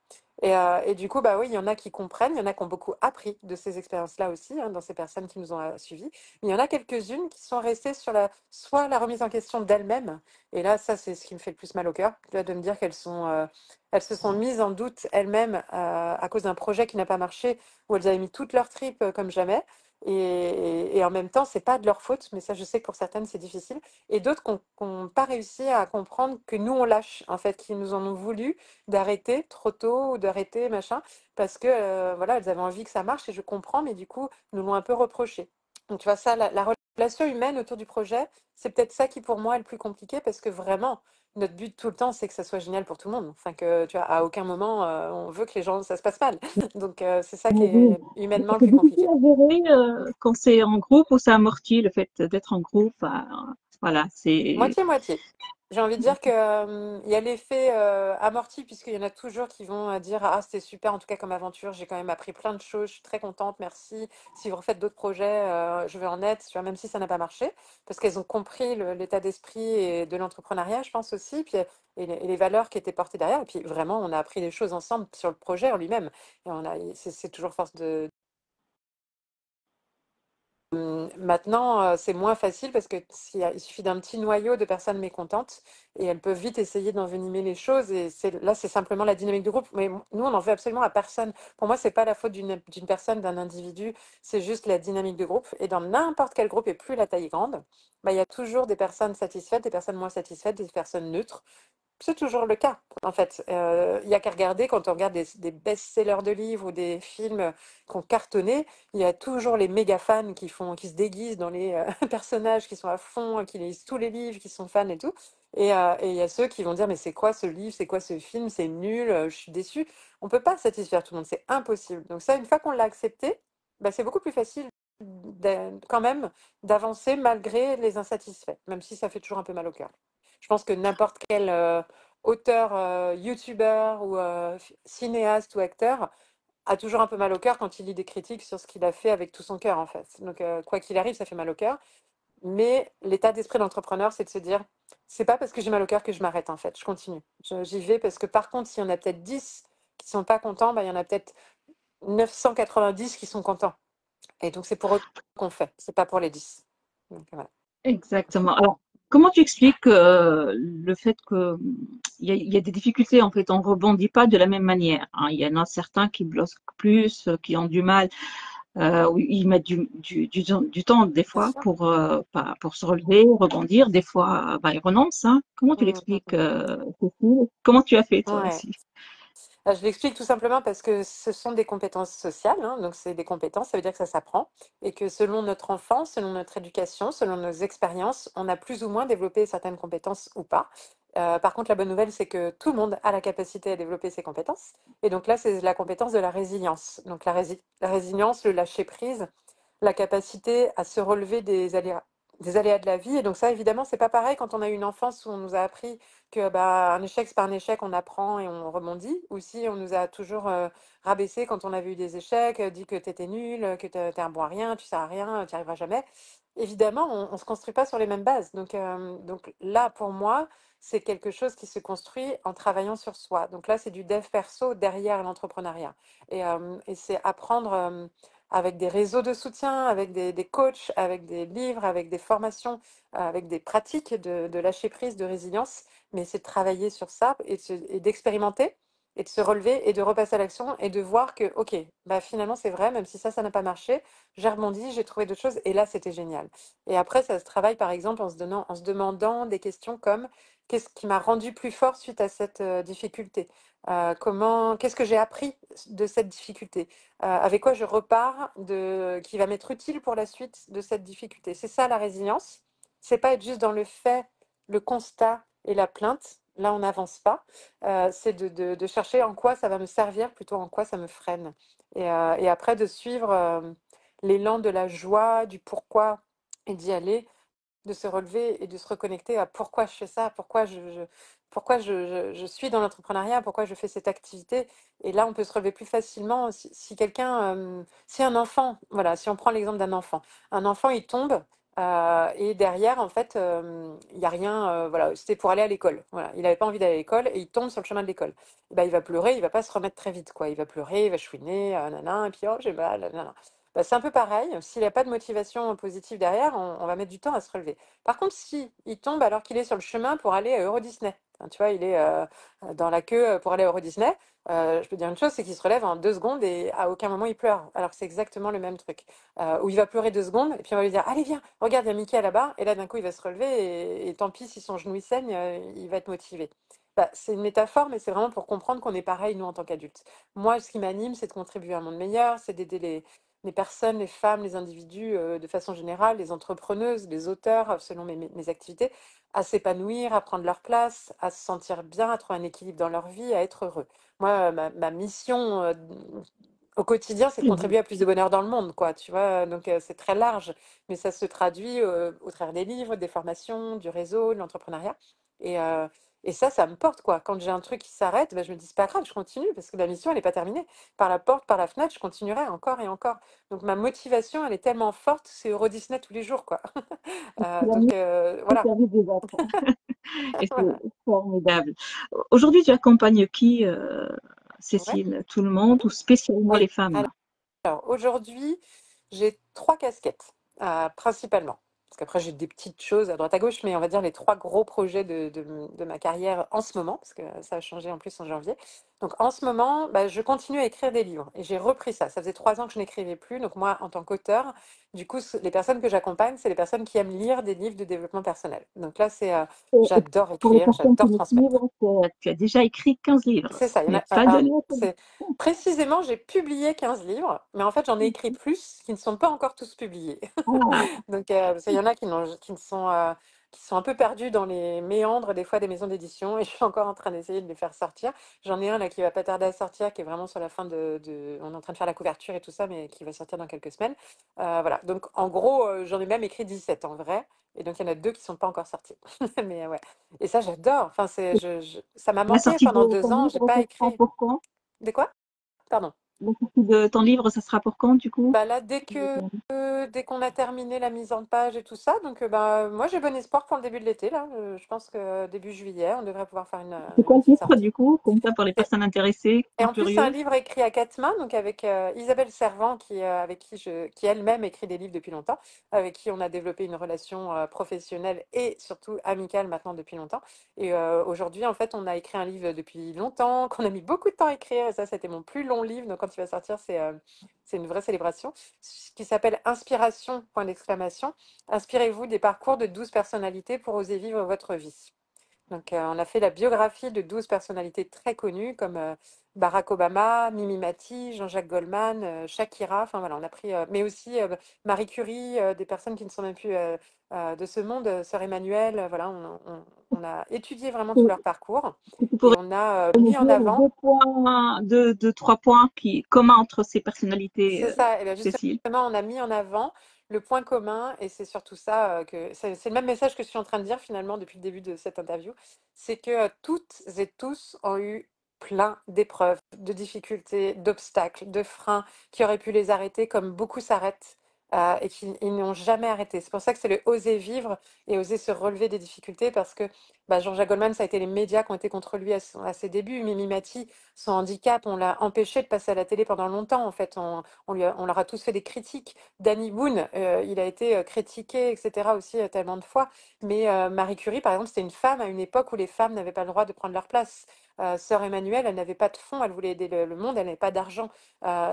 Et du coup, bah oui, il y en a qui comprennent, il y en a qui ont beaucoup appris de ces expériences-là aussi, hein, dans ces personnes qui nous ont suivis. Mais il y en a quelques-unes qui sont restées sur soit la remise en question d'elles-mêmes, et là, ça, c'est ce qui me fait le plus mal au cœur, tu vois, de me dire elles se sont mises en doute elles-mêmes à cause d'un projet qui n'a pas marché, où elles avaient mis toute leur tripes comme jamais. Et en même temps, c'est pas de leur faute, mais ça, je sais que pour certaines, c'est difficile. Et d'autres qui n'ont pas réussi à comprendre que nous, on lâche, en fait, qui nous en ont voulu d'arrêter trop tôt ou d'arrêter, machin, parce que, voilà, elles avaient envie que ça marche, et je comprends, mais du coup, nous l'ont un peu reproché. Donc, tu vois, ça, la relation humaine autour du projet, c'est peut-être ça qui, pour moi, est le plus compliqué, parce que vraiment, notre but tout le temps, c'est que ça soit génial pour tout le monde. Enfin, que, tu vois, à aucun moment, on veut que les gens, ça se passe mal. Donc, c'est ça qui Oui. est humainement le C'est plus difficile compliqué. à gérer quand c'est en groupe ou ça amortit le fait d'être en groupe. Voilà, c'est. Moitié-moitié. J'ai envie de dire que, il y a l'effet amorti, puisqu'il y en a toujours qui vont dire ah, c'était super, en tout cas comme aventure, j'ai quand même appris plein de choses, je suis très contente, merci. Si vous refaites d'autres projets, je vais en être, tu vois, même si ça n'a pas marché, parce qu'elles ont compris l'état d'esprit et de l'entrepreneuriat, je pense aussi, puis, et les valeurs qui étaient portées derrière. Et puis vraiment, on a appris des choses ensemble sur le projet en lui-même. Et c'est toujours force de. Maintenant, c'est moins facile parce que il suffit d'un petit noyau de personnes mécontentes et elles peuvent vite essayer d'envenimer les choses. Et là, c'est simplement la dynamique de groupe. Mais nous, on n'en veut absolument à personne. Pour moi, c'est pas la faute d'une personne, d'un individu. C'est juste la dynamique de groupe. Et dans n'importe quel groupe, et plus la taille est grande, bah, il y a toujours des personnes satisfaites, des personnes moins satisfaites, des personnes neutres. C'est toujours le cas, en fait. Il y a qu'à regarder, quand on regarde des best-sellers de livres ou des films qui ont cartonné, il y a toujours les méga fans qui se déguisent dans les personnages, qui sont à fond, qui lisent tous les livres, qui sont fans et tout. Et il y a ceux qui vont dire, mais c'est quoi ce livre, c'est quoi ce film, c'est nul, je suis déçu. On ne peut pas satisfaire tout le monde, c'est impossible. Donc ça, une fois qu'on l'a accepté, bah, c'est beaucoup plus facile quand même d'avancer malgré les insatisfaits, même si ça fait toujours un peu mal au cœur. Je pense que n'importe quel auteur, youtubeur ou cinéaste ou acteur a toujours un peu mal au cœur quand il lit des critiques sur ce qu'il a fait avec tout son cœur, en fait. Donc, quoi qu'il arrive, ça fait mal au cœur. Mais l'état d'esprit d'entrepreneur, c'est de se dire, c'est pas parce que j'ai mal au cœur que je m'arrête, en fait. Je continue. J'y vais parce que par contre, s'il y en a peut-être 10 qui sont pas contents, bah, il y en a peut-être 990 qui sont contents. Et donc, c'est pour eux qu'on le fait. C'est pas pour les 10. Donc, voilà. Exactement. Alors, comment tu expliques le fait que il y a des difficultés en fait, on rebondit pas de la même manière, hein. Il y en a certains qui bloquent plus, qui ont du mal, où ils mettent du temps des Bien fois sûr. pour se relever, rebondir. Des fois, bah, ils renoncent, hein. Comment tu Mm, mm, l'expliques, Cécile? Comment tu as fait mm. toi Ouais. aussi? Je l'explique tout simplement parce que ce sont des compétences sociales, hein, donc c'est des compétences, ça veut dire que ça s'apprend, et que selon notre enfance, selon notre éducation, selon nos expériences, on a plus ou moins développé certaines compétences ou pas. Par contre, la bonne nouvelle, c'est que tout le monde a la capacité à développer ses compétences. Et donc là, c'est la compétence de la résilience. Donc la résilience, le lâcher prise, la capacité à se relever des aléas de la vie. Et donc ça, évidemment, c'est pas pareil quand on a eu une enfance où on nous a appris que bah, un échec, c'est pas un échec, on apprend et on rebondit. Ou si on nous a toujours rabaissé quand on avait eu des échecs, dit que tu étais nul, que tu es un bon à rien, tu sers à rien, tu n'y arriveras jamais. Évidemment, on ne se construit pas sur les mêmes bases. Donc là, pour moi, c'est quelque chose qui se construit en travaillant sur soi. Donc là, c'est du dev perso derrière l'entrepreneuriat. Et c'est apprendre avec des réseaux de soutien, avec des coachs, avec des livres, avec des formations, avec des pratiques de lâcher prise, de résilience, mais c'est de travailler sur ça et d'expérimenter et de se relever et de repasser à l'action et de voir que, ok, bah finalement c'est vrai, même si ça n'a pas marché, j'ai rebondi, j'ai trouvé d'autres choses et là c'était génial. Et après, ça se travaille par exemple en se demandant des questions comme qu'est-ce qui m'a rendu plus fort suite à cette difficulté? Qu'est-ce que j'ai appris de cette difficulté? Avec quoi je repars qui va m'être utile pour la suite de cette difficulté. C'est ça la résilience. C'est pas être juste dans le fait, le constat et la plainte. Là, on n'avance pas. C'est de chercher en quoi ça va me servir plutôt en quoi ça me freine. Et après, de suivre l'élan de la joie, du pourquoi et d'y aller, de se relever et de se reconnecter à pourquoi je fais ça, pourquoi je suis dans l'entrepreneuriat, pourquoi je fais cette activité. Et là, on peut se relever plus facilement si quelqu'un, si un enfant, voilà, si on prend l'exemple d'un enfant, il tombe, Et derrière, en fait, il y a rien. Voilà, c'était pour aller à l'école. Voilà, il n'avait pas envie d'aller à l'école et il tombe sur le chemin de l'école. Et ben, il va pleurer, il va pas se remettre très vite, quoi. Il va pleurer, il va chouiner, nanan, et puis oh j'ai mal, nanan. Bah, c'est un peu pareil. S'il n'y a pas de motivation positive derrière, on va mettre du temps à se relever. Par contre, si il tombe alors qu'il est sur le chemin pour aller à Euro Disney, hein, tu vois, il est dans la queue pour aller à Euro Disney. Je peux dire une chose, c'est qu'il se relève en 2 secondes et à aucun moment il pleure. Alors que c'est exactement le même truc. Où il va pleurer 2 secondes et puis on va lui dire allez viens, regarde, il y a Mickey là-bas. Et là d'un coup il va se relever et tant pis si son genou il saigne, il va être motivé. Bah, c'est une métaphore, mais c'est vraiment pour comprendre qu'on est pareil, nous, en tant qu'adultes. Moi, ce qui m'anime, c'est de contribuer à un monde meilleur, c'est d'aider les personnes, les femmes, les individus de façon générale, les entrepreneuses, les auteurs, selon mes activités, à s'épanouir, à prendre leur place, à se sentir bien, à trouver un équilibre dans leur vie, à être heureux. Moi, ma mission au quotidien, c'est de contribuer à plus de bonheur dans le monde, quoi, tu vois. Donc, c'est très large, mais ça se traduit au travers des livres, des formations, du réseau, de l'entrepreneuriat. Et, euh, et ça me porte, quoi. Quand j'ai un truc qui s'arrête, ben, je me dis, c'est pas grave, je continue, parce que la mission, elle n'est pas terminée. Par la porte, par la fenêtre, je continuerai encore et encore. Donc, ma motivation, elle est tellement forte, c'est Euro Disney tous les jours, quoi. La Donc, mieux au voilà. service des autres. Et c'est Voilà. formidable. Aujourd'hui, tu accompagnes qui, Ouais. Cécile? Tout le Mhm. monde ou spécialement Oui. les femmes? Alors aujourd'hui, j'ai 3 casquettes, principalement. Parce qu'après, j'ai des petites choses à droite à gauche, mais on va dire les 3 gros projets de ma carrière en ce moment, parce que ça a changé en plus en janvier. Donc en ce moment, bah, je continue à écrire des livres et j'ai repris ça. Ça faisait 3 ans que je n'écrivais plus. Donc moi, en tant qu'auteur, du coup, les personnes que j'accompagne, c'est les personnes qui aiment lire des livres de développement personnel. Donc là, Et j'adore pour les écrire, personnes qui j'adore nous transmettre. suivent, tu as déjà écrit 15 livres. C'est ça, il y en Mais a. pas de lettres. Précisément, j'ai publié 15 livres, mais en fait, j'en ai écrit plus qui ne sont pas encore tous publiés. Ah, Donc, parce qu'il y en a qui sont un peu perdus dans les méandres des fois des maisons d'édition et je suis encore en train d'essayer de les faire sortir. J'en ai un là qui va pas tarder à sortir, qui est vraiment sur la fin on est en train de faire la couverture et tout ça, mais qui va sortir dans quelques semaines. Voilà. Donc, en gros, j'en ai même écrit 17 en vrai. Et donc, il y en a 2 qui sont pas encore sortis. Mais ouais. Et ça, j'adore. Enfin, ça m'a la manqué sortie pendant de ton 2 ans. J'ai livre, pas ça sera écrit. pour quand? De quoi? Pardon. La sortie de ton livre, ça sera pour quand, du coup? Bah là, dès qu'on a terminé la mise en page et tout ça, donc bah, moi j'ai bon espoir pour le début de l'été, là. Je pense que début juillet, on devrait pouvoir faire C'est quoi une le petite titre, sortie. du coup? Comme ça, pour les Et, personnes intéressées, qui et sont en plus, c'est un curieuses. livre écrit à 4 mains, donc avec Isabelle Servant, avec qui elle-même écrit des livres depuis longtemps, avec qui on a développé une relation professionnelle et surtout amicale maintenant depuis longtemps. Et aujourd'hui, en fait, on a écrit un livre depuis longtemps, qu'on a mis beaucoup de temps à écrire, et ça, c'était mon plus long livre, donc quand il va sortir, c'est une vraie célébration, qui s'appelle Inspiration, point d'exclamation. Inspirez-vous des parcours de 12 personnalités pour oser vivre votre vie. Donc, on a fait la biographie de 12 personnalités très connues comme Barack Obama, Mimi Mati, Jean-Jacques Goldman, Shakira. Enfin voilà, on a pris, mais aussi Marie Curie, des personnes qui ne sont même plus de ce monde, Sœur Emmanuelle. Voilà, on a étudié vraiment tout leur parcours Est-ce que tu et pourrais on a nous mis en dire avant. 2 points, 3 points communs entre ces personnalités, C'est ça, et bien Cécile? justement, on a mis en avant le point commun, et c'est surtout ça que c'est le même message que je suis en train de dire finalement depuis le début de cette interview, c'est que toutes et tous ont eu plein d'épreuves, de difficultés, d'obstacles, de freins qui auraient pu les arrêter, comme beaucoup s'arrêtent et qui ils n'ont jamais arrêté. C'est pour ça que c'est le oser vivre et oser se relever des difficultés, parce que bah, Jean-Jacques Goldman, ça a été les médias qui ont été contre lui à ses débuts. Mimi Mati, son handicap, on l'a empêché de passer à la télé pendant longtemps. En fait, on leur a tous fait des critiques. Danny Boone, il a été critiqué, etc. aussi tellement de fois. Mais Marie Curie, par exemple, c'était une femme à une époque où les femmes n'avaient pas le droit de prendre leur place. Sœur Emmanuelle, elle n'avait pas de fonds, elle voulait aider le monde, elle n'avait pas d'argent.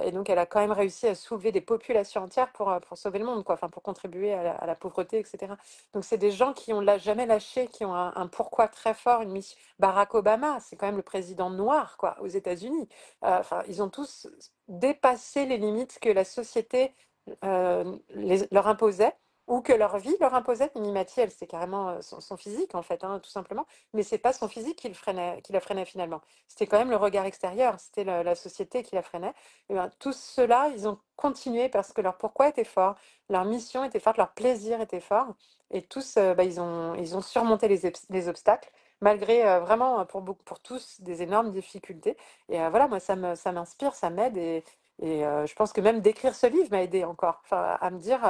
Et donc, elle a quand même réussi à soulever des populations entières pour sauver le monde, quoi, enfin, pour contribuer à la pauvreté, etc. Donc, c'est des gens qui ont jamais lâché, qui ont un pourquoi très fort, une mission. Barack Obama, c'est quand même le président noir, quoi, aux États-Unis. Enfin, ils ont tous dépassé les limites que la société leur imposait ou que leur vie leur imposait. Mimi Mati, elle, c'est carrément son physique, en fait, hein, tout simplement. Mais c'est pas son physique qui la freinait finalement. C'était quand même le regard extérieur, c'était la société qui la freinait. Et bien, tous ceux-là, ils ont continué parce que leur pourquoi était fort, leur mission était forte, leur plaisir était fort. Et tous, bah, ils ont surmonté les obstacles malgré vraiment pour tous des énormes difficultés. Et voilà, moi, ça m'inspire, ça m'aide. Et je pense que même d'écrire ce livre m'a aidé encore. Enfin, à me dire,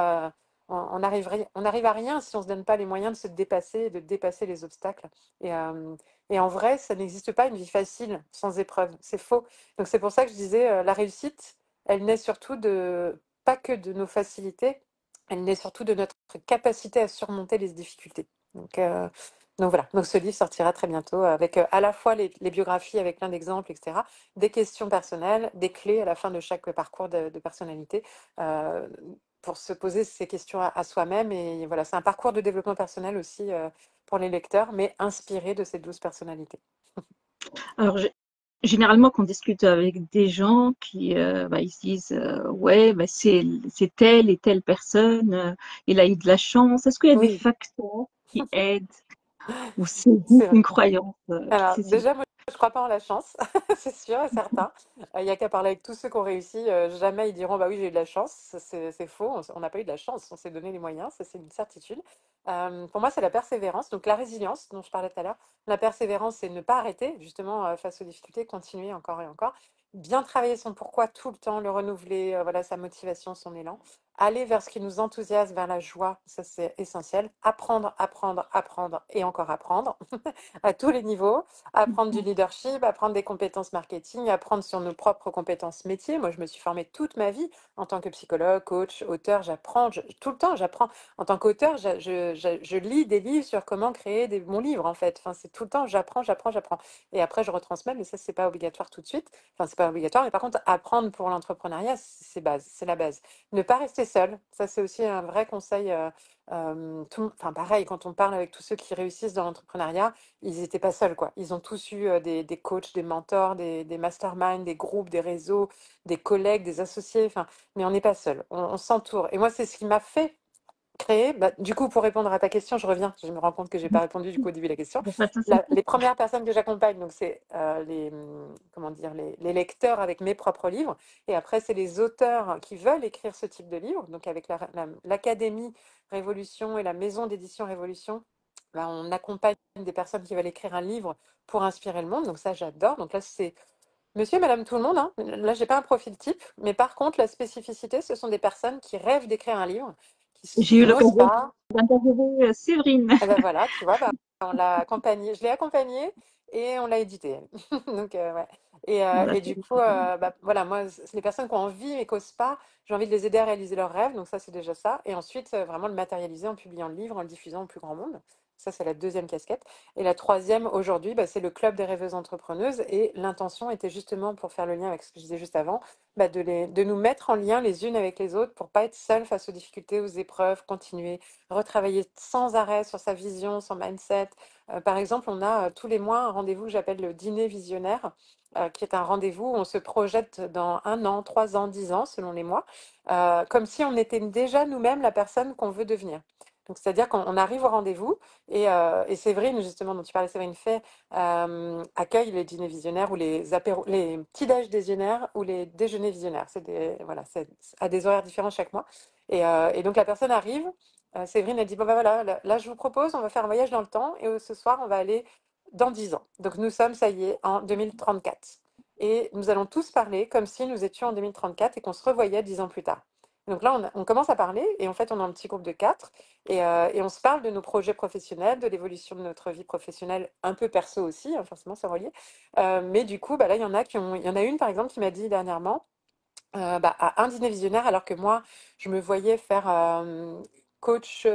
on n'arrive à rien si on ne se donne pas les moyens de se dépasser et de dépasser les obstacles. Et, euh, et en vrai, ça n'existe pas une vie facile sans épreuve. C'est faux. Donc c'est pour ça que je disais, la réussite, elle naît surtout de, pas que de nos facilités, elle naît surtout de notre capacité à surmonter les difficultés. Donc, euh, donc voilà, donc ce livre sortira très bientôt avec à la fois les biographies avec plein d'exemples, etc., des questions personnelles, des clés à la fin de chaque parcours de personnalité euh, pour se poser ces questions à soi-même. Et voilà, c'est un parcours de développement personnel aussi pour les lecteurs, mais inspiré de ces 12 personnalités. Alors, généralement, quand on discute avec des gens qui ils se disent ouais, c'est telle et telle personne, il a eu de la chance. Est-ce qu'il y a des Oui, facteurs qui aident ou c'est c'est juste vrai. une croyance, Alors, Cécile? déjà, moi, je crois pas en la chance, c'est sûr et certain. Il n'y a qu'à parler avec tous ceux qui ont réussi. Jamais ils diront, bah oui, j'ai eu de la chance. Ça, c'est faux. On n'a pas eu de la chance. On s'est donné les moyens. Ça, c'est une certitude. Pour moi, c'est la persévérance. Donc, la résilience dont je parlais tout à l'heure. La persévérance, c'est ne pas arrêter, justement, face aux difficultés, continuer encore et encore. Bien travailler son pourquoi tout le temps, le renouveler, voilà, sa motivation, son élan. Aller vers ce qui nous enthousiasme, vers la joie, ça c'est essentiel. Apprendre, apprendre, apprendre et encore apprendre à tous les niveaux, apprendre du leadership, apprendre des compétences marketing, apprendre sur nos propres compétences métiers. Moi, je me suis formée toute ma vie en tant que psychologue, coach, auteur. J'apprends tout le temps. J'apprends en tant qu'auteur. Je lis des livres sur comment créer mon livre en fait. Enfin, c'est tout le temps. J'apprends, j'apprends, j'apprends. Et après, je retransmets. Mais ça, c'est pas obligatoire tout de suite. Enfin, c'est pas obligatoire. Mais par contre, apprendre pour l'entrepreneuriat, c'est la base. Ne pas rester seul. Ça, c'est aussi un vrai conseil. Enfin, pareil, quand on parle avec tous ceux qui réussissent dans l'entrepreneuriat, ils n'étaient pas seuls, quoi. Ils ont tous eu des coachs, des mentors, des masterminds, des groupes, des réseaux, des collègues, des associés. Enfin, mais on n'est pas seul. On s'entoure. Et moi, c'est ce qui m'a fait créer. Bah, du coup, pour répondre à ta question, je reviens. Je me rends compte que j'ai pas répondu du coup au début de la question. Pas de souci. Les premières personnes que j'accompagne, donc c'est comment dire, les lecteurs avec mes propres livres. Et après, c'est les auteurs qui veulent écrire ce type de livre. Donc avec l'Académie Révolution et la maison d'édition Révolution, bah, on accompagne des personnes qui veulent écrire un livre pour inspirer le monde. Donc ça, j'adore. Donc là, c'est monsieur et madame tout le monde, hein. Là, j'ai pas un profil type. Mais par contre, la spécificité, ce sont des personnes qui rêvent d'écrire un livre, J'ai eu qui n'osent l'occasion pas. d'interviewer Séverine. Et ben voilà, tu vois, bah, on l'a accompagné, je l'ai accompagné et on l'a édité. Donc, ouais. Et du coup, bah, voilà, moi, c'est les personnes qui ont envie mais qui n'osent pas, j'ai envie de les aider à réaliser leurs rêves. Donc, ça, c'est déjà ça. Et ensuite, vraiment le matérialiser en publiant le livre, en le diffusant au plus grand monde. Ça, c'est la deuxième casquette. Et la troisième, aujourd'hui, bah, c'est le Club des rêveuses entrepreneuses. Et l'intention était justement, pour faire le lien avec ce que je disais juste avant, bah, de nous mettre en lien les unes avec les autres pour pas être seules face aux difficultés, aux épreuves, continuer retravailler sans arrêt sur sa vision, son mindset. Par exemple, on a tous les mois un rendez-vous que j'appelle le dîner visionnaire, qui est un rendez-vous où on se projette dans 1 an, 3 ans, 10 ans, selon les mois, comme si on était déjà nous-mêmes la personne qu'on veut devenir. Donc, c'est-à-dire qu'on arrive au rendez-vous et Séverine, justement, dont tu parlais, Séverine Fay, accueille les dîners visionnaires ou les petits-déj visionnaires ou les déjeuners visionnaires. Voilà, c'est à des horaires différents chaque mois. Et donc, la personne arrive, Séverine, elle dit, bon, ben voilà, là, je vous propose, on va faire un voyage dans le temps et ce soir, on va aller dans 10 ans. Donc, nous sommes, ça y est, en 2034. Et nous allons tous parler comme si nous étions en 2034 et qu'on se revoyait 10 ans plus tard. Donc là, on commence à parler et en fait, on est un petit groupe de 4 et on se parle de nos projets professionnels, de l'évolution de notre vie professionnelle, un peu perso aussi, hein, forcément, c'est relié. Mais du coup, bah là, il y en a une, par exemple, qui m'a dit dernièrement, bah, à un dîner visionnaire, alors que moi, je me voyais faire coach,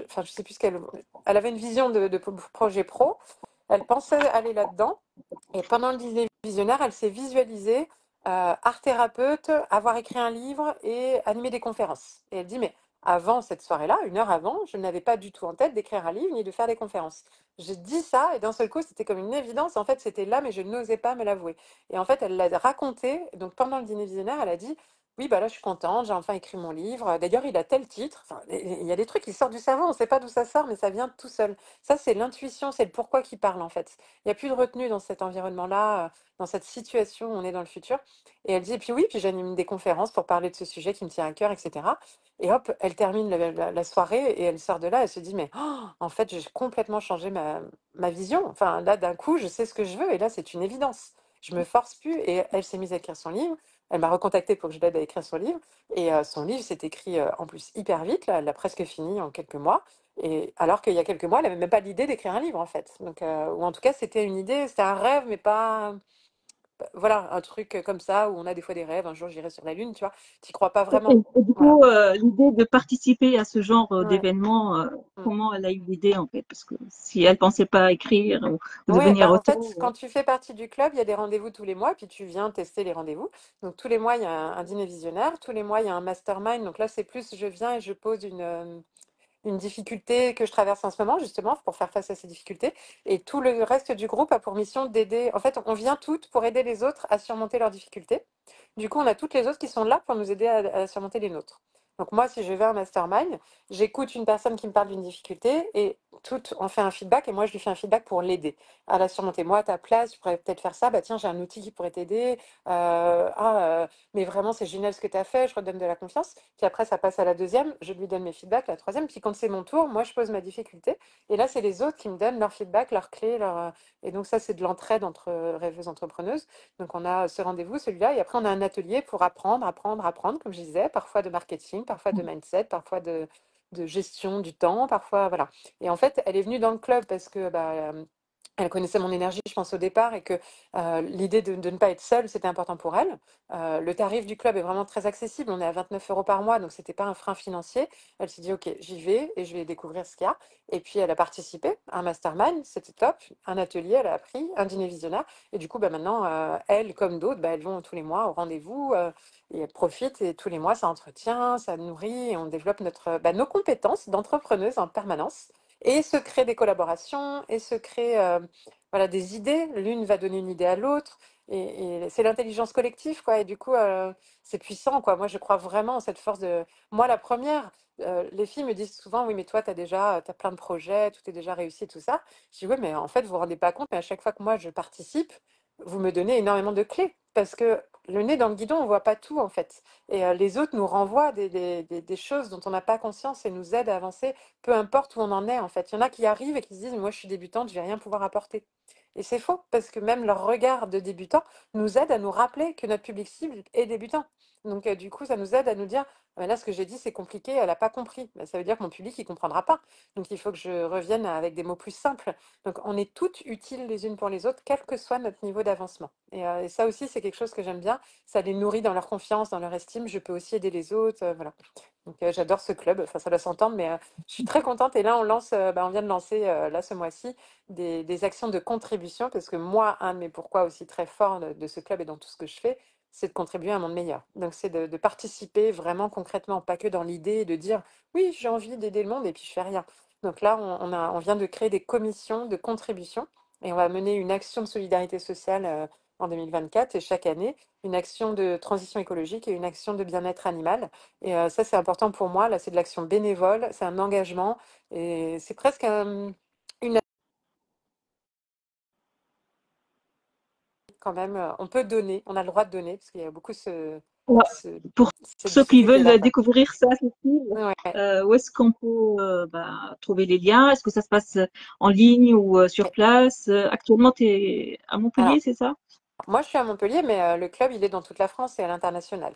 enfin, je sais plus ce qu'elle. Elle avait une vision de projet pro, elle pensait aller là-dedans, et pendant le dîner visionnaire, elle s'est visualisée art thérapeute, avoir écrit un livre et animer des conférences. Et elle dit, mais avant cette soirée-là, 1 heure avant, je n'avais pas du tout en tête d'écrire un livre ni de faire des conférences. J'ai dit ça et d'un seul coup, c'était comme une évidence. En fait, c'était là, mais je n'osais pas me l'avouer. Et en fait, elle l'a raconté. Donc, pendant le dîner visionnaire, elle a dit, oui, bah là, je suis contente, j'ai enfin écrit mon livre. D'ailleurs, il a tel titre. Enfin, il y a des trucs qui sortent du cerveau, on ne sait pas d'où ça sort, mais ça vient tout seul. Ça, c'est l'intuition, c'est le pourquoi qui parle, en fait. Il n'y a plus de retenue dans cet environnement-là, dans cette situation où on est dans le futur. Et elle dit, et puis oui, puis j'anime des conférences pour parler de ce sujet qui me tient à cœur, etc. Et hop, elle termine la soirée et elle sort de là, elle se dit, mais oh, en fait, j'ai complètement changé ma vision. Enfin, là, d'un coup, je sais ce que je veux et là, c'est une évidence. Je me force plus et elle s'est mise à écrire son livre. elle m'a recontacté pour que je l'aide à écrire son livre. Et son livre s'est écrit en plus hyper vite, là, elle l'a presque fini en quelques mois. Et alors qu'il y a quelques mois, elle n'avait même pas l'idée d'écrire un livre en fait. Donc, ou en tout cas, c'était une idée, c'était un rêve, mais pas, voilà, un truc comme ça où on a des fois des rêves. Un jour, j'irai sur la Lune, tu vois. T'y crois pas vraiment. Et du Voilà. coup, l'idée de participer à ce genre Ouais. d'événement, Mm. comment elle a eu l'idée en fait? Parce que si elle pensait pas écrire ou Ouais, devenir bah en auteur, fait, quand tu fais partie du club, il y a des rendez-vous tous les mois, puis tu viens tester les rendez-vous. Donc tous les mois, il y a un dîner visionnaire, tous les mois, il y a un mastermind. Donc là, c'est plus, je viens et je pose une difficulté que je traverse en ce moment, justement, pour faire face à ces difficultés. Et tout le reste du groupe a pour mission d'aider. En fait, on vient toutes pour aider les autres à surmonter leurs difficultés. Du coup, on a toutes les autres qui sont là pour nous aider à surmonter les nôtres. Donc moi, si je vais à un mastermind, j'écoute une personne qui me parle d'une difficulté et toutes, on fait un feedback et moi, je lui fais un feedback pour l'aider à la surmonter. Moi, à ta place, tu pourrais peut-être faire ça. Bah tiens, j'ai un outil qui pourrait t'aider. Mais vraiment, c'est génial ce que tu as fait. Je redonne de la confiance. Puis après, ça passe à la deuxième. Je lui donne mes feedbacks. La troisième. Puis quand c'est mon tour, moi, je pose ma difficulté. Et là, c'est les autres qui me donnent leur feedback, leurs clés. Et donc ça, c'est de l'entraide entre rêveuses entrepreneuses. Donc on a ce rendez-vous, celui-là. Et après, on a un atelier pour apprendre, apprendre, apprendre, comme je disais. Parfois de marketing, parfois de mindset, parfois de gestion du temps, parfois, voilà. Et en fait, elle est venue dans le club parce que elle connaissait mon énergie, je pense, au départ, et que l'idée de ne pas être seule, c'était important pour elle. Le tarif du club est vraiment très accessible. On est à 29 € par mois, donc c'était pas un frein financier. Elle s'est dit, OK, j'y vais et je vais découvrir ce qu'il y a. Et puis, elle a participé à un mastermind, c'était top. Un atelier, elle a appris, un dîner visionnaire. Et du coup, maintenant, elle, comme d'autres, elles vont tous les mois au rendez-vous et elles profitent. Et tous les mois, ça entretient, ça nourrit et on développe nos compétences d'entrepreneuse en permanence et se créer des collaborations et se créer voilà, des idées. L'une va donner une idée à l'autre et c'est l'intelligence collective, quoi. Et du coup, c'est puissant, quoi. Moi, je crois vraiment en cette force de. Moi, la première, les filles me disent souvent, oui, mais toi, t'as plein de projets, tout est déjà réussi, tout ça. Je dis, oui, mais en fait, vous vous rendez pas compte, mais à chaque fois que moi, je participe, vous me donnez énormément de clés parce que le nez dans le guidon, on voit pas tout, en fait. Et les autres nous renvoient des choses dont on n'a pas conscience et nous aident à avancer peu importe où on en est en fait. Il y en a qui arrivent et qui se disent, moi je suis débutante, je vais rien pouvoir apporter. Et c'est faux, parce que même leur regard de débutant nous aide à nous rappeler que notre public cible est débutant. Donc du coup, ça nous aide à nous dire, ah, ben là ce que j'ai dit c'est compliqué, elle n'a pas compris. Ben, ça veut dire que mon public il comprendra pas. Donc il faut que je revienne avec des mots plus simples. Donc on est toutes utiles les unes pour les autres, quel que soit notre niveau d'avancement. Et ça aussi c'est quelque chose que j'aime bien. Ça les nourrit dans leur confiance, dans leur estime. Je peux aussi aider les autres, voilà. Donc j'adore ce club. Enfin ça doit s'entendre, mais je suis très contente et là on vient de lancer là ce mois-ci des actions de contribution parce que moi, un de mes pourquoi aussi très forts de ce club et dans tout ce que je fais, c'est de contribuer à un monde meilleur. Donc c'est de participer vraiment concrètement, pas que dans l'idée et de dire oui, j'ai envie d'aider le monde et puis je fais rien. Donc là, on vient de créer des commissions de contribution et on va mener une action de solidarité sociale en 2024 et chaque année une action de transition écologique et une action de bien-être animal. Et ça, c'est important pour moi. Là, c'est de l'action bénévole, c'est un engagement et c'est presque une quand même. On peut donner, on a le droit de donner parce qu'il y a beaucoup ouais, ce- pour cette ceux qui difficulté-là, veulent quoi. découvrir ça, Cécile, Ouais. où est-ce qu'on peut trouver les liens? Est-ce que ça se passe en ligne ou sur Ok. place? Actuellement, tu es à Alors, Montpellier, c'est ça? moi, je suis à Montpellier, mais le club, il est dans toute la France et à l'international.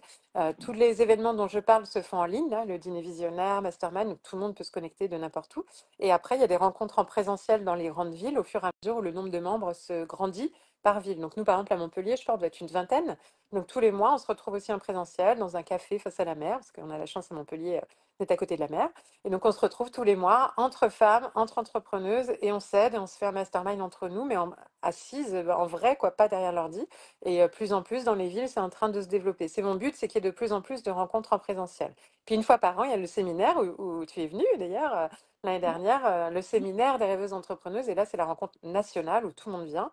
Tous les événements dont je parle se font en ligne, là, le dîner visionnaire, mastermind, où tout le monde peut se connecter de n'importe où. Et après, il y a des rencontres en présentiel dans les grandes villes au fur et à mesure où le nombre de membres se grandit par ville. Donc nous, par exemple, à Montpellier, je pense, on doit être une vingtaine. Donc tous les mois, on se retrouve aussi en présentiel dans un café face à la mer, parce qu'on a la chance à Montpellier d'être à côté de la mer. Et donc on se retrouve tous les mois entre femmes, entre entrepreneuses, et on s'aide et on se fait un mastermind entre nous, mais assises, en vrai, quoi, pas derrière l'ordi. Et plus en plus dans les villes, c'est en train de se développer. C'est mon but, c'est qu'il y ait de plus en plus de rencontres en présentiel. Puis une fois par an, il y a le séminaire où tu es venu d'ailleurs l'année dernière, le séminaire des rêveuses entrepreneuses. Et là, c'est la rencontre nationale où tout le monde vient.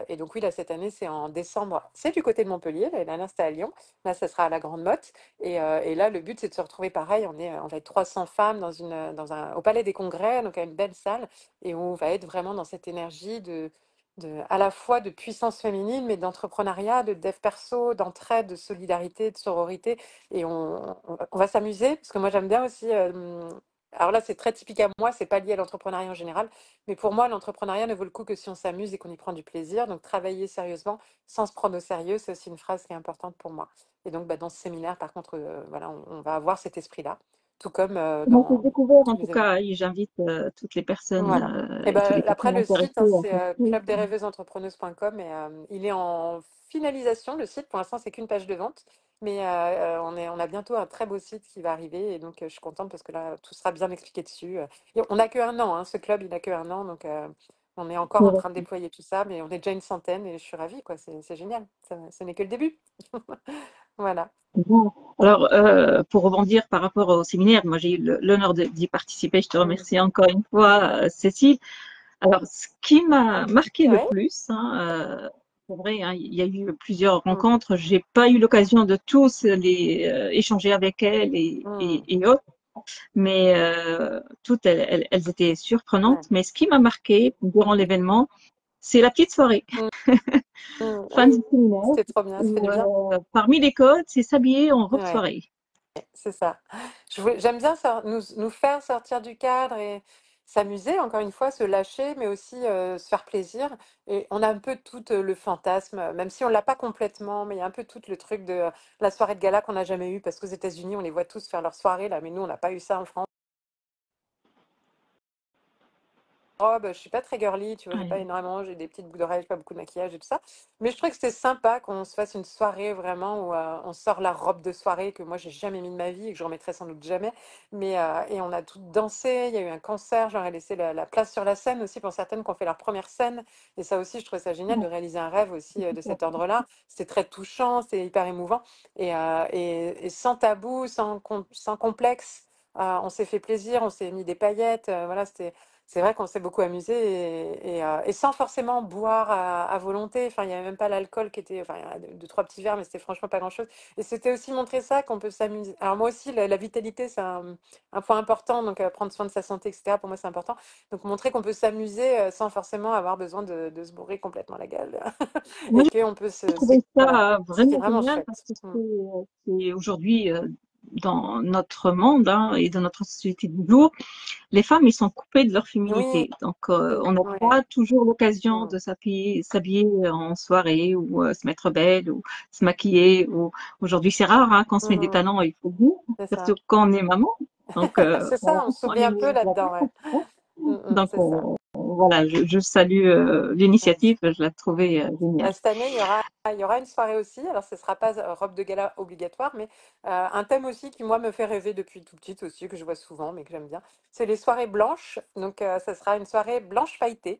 Et donc oui, là, cette année, c'est en décembre. C'est du côté de Montpellier. L'année dernière, c'était à Lyon. Là, ça sera à la Grande Motte. Et là, le but, c'est de se retrouver pareil. On va être 300 femmes au Palais des Congrès, donc à une belle salle, et où on va être vraiment dans cette énergie à la fois de puissance féminine, mais d'entrepreneuriat, de dev perso, d'entraide, de solidarité, de sororité. Et on va s'amuser, parce que moi j'aime bien aussi alors là, c'est très typique à moi, c'est pas lié à l'entrepreneuriat en général, mais pour moi, l'entrepreneuriat ne vaut le coup que si on s'amuse et qu'on y prend du plaisir. Donc, travailler sérieusement sans se prendre au sérieux, c'est aussi une phrase qui est importante pour moi. Et donc, bah, dans ce séminaire, par contre, voilà, on va avoir cet esprit-là, tout comme Moi, j'ai dans découvert, en tous tout les événements. cas, et j'invite toutes les personnes Voilà. Et et tous les ben après, personnes le site, hein, intéressées à c'est s'inscrire. clubdesrêveusesentrepreneuses.com et il est en finalisation, le site. Pour l'instant, c'est qu'une page de vente. Mais on a bientôt un très beau site qui va arriver. Et donc, je suis contente parce que là, tout sera bien expliqué dessus. Et on n'a que un an, hein, ce club, il n'a que un an. Donc, on est encore en train de déployer tout ça. Mais on est déjà une centaine et je suis ravie, quoi. C'est génial. Ce n'est que le début. Voilà. Bon. Alors, pour rebondir par rapport au séminaire, moi j'ai eu l'honneur d'y participer. Je te Mm. remercie encore une fois, Cécile. Alors, ce qui m'a marqué le Ouais. plus, hein, c'est vrai, hein, il y a eu plusieurs Mm. rencontres. J'ai pas eu l'occasion de tous les échanger avec elles Mm. et autres, mais toutes elles étaient surprenantes. Ouais. Mais ce qui m'a marqué durant l'événement, c'est la petite soirée, Mm. Mm. fin Oui, du séminaire, c'était trop bien. Ça fait du où bien. parmi les codes, c'est s'habiller en robe Ouais. soirée. C'est ça. J'aime bien nous faire sortir du cadre et s'amuser, encore une fois, se lâcher, mais aussi se faire plaisir. Et on a un peu tout le fantasme, même si on l'a pas complètement, mais il y a un peu tout le truc de la soirée de gala qu'on n'a jamais eu, parce qu'aux États-Unis, on les voit tous faire leur soirée, là, mais nous, on n'a pas eu ça en France. Robe, je suis pas très girly, tu vois, j'ai pas Ouais. énormément, j'ai des petites boucles d'oreilles, pas beaucoup de maquillage et tout ça. Mais je trouvais que c'était sympa qu'on se fasse une soirée vraiment où on sort la robe de soirée que moi j'ai jamais mis de ma vie et que je remettrai sans doute jamais. Mais et on a tout dansé, il y a eu un concert, j'aurais laissé la place sur la scène aussi pour certaines qui ont fait leur première scène. Et ça aussi, je trouvais ça génial de réaliser un rêve aussi de cet ordre-là. C'était très touchant, c'était hyper émouvant et sans tabou, sans complexe. On s'est fait plaisir, on s'est mis des paillettes, voilà, c'est vrai qu'on s'est beaucoup amusé et sans forcément boire à volonté. Enfin, il n'y avait même pas l'alcool qui était. Enfin, il y a deux, trois petits verres, mais c'était franchement pas grand-chose. Et c'était aussi montrer ça qu'on peut s'amuser. Alors, moi aussi, la vitalité, c'est un point important. Donc, prendre soin de sa santé, etc., pour moi, c'est important. Donc, montrer qu'on peut s'amuser sans forcément avoir besoin de se bourrer complètement la gueule. Moi, Et qu'on peut j'ai trouvé voilà. ça C'était vraiment vraiment génial parce chouette. que Mm. c'est aujourd'hui dans notre monde hein, et dans notre société du jour, les femmes, ils sont coupées de leur Oui, féminité. Donc, on n'a ouais. pas toujours l'occasion Mm. de s'habiller en soirée ou se mettre belle ou se maquiller. Ou aujourd'hui, c'est rare hein, qu'on se met des Mm. talons, il faut dire, C'est ça. surtout quand on est maman. Donc, C'est voilà, ça, on on s'oublie est un peu de la là-dedans, ouais. place. Mm, Donc, c'est ça. voilà, je salue Ouais. l'initiative, je la trouvais géniale. Cette année, il y aura une soirée aussi. Alors, ce ne sera pas robe de gala obligatoire, mais un thème aussi qui, moi, me fait rêver depuis tout petite aussi, que je vois souvent, mais que j'aime bien. C'est les soirées blanches. Donc, ça sera une soirée blanche pailletée.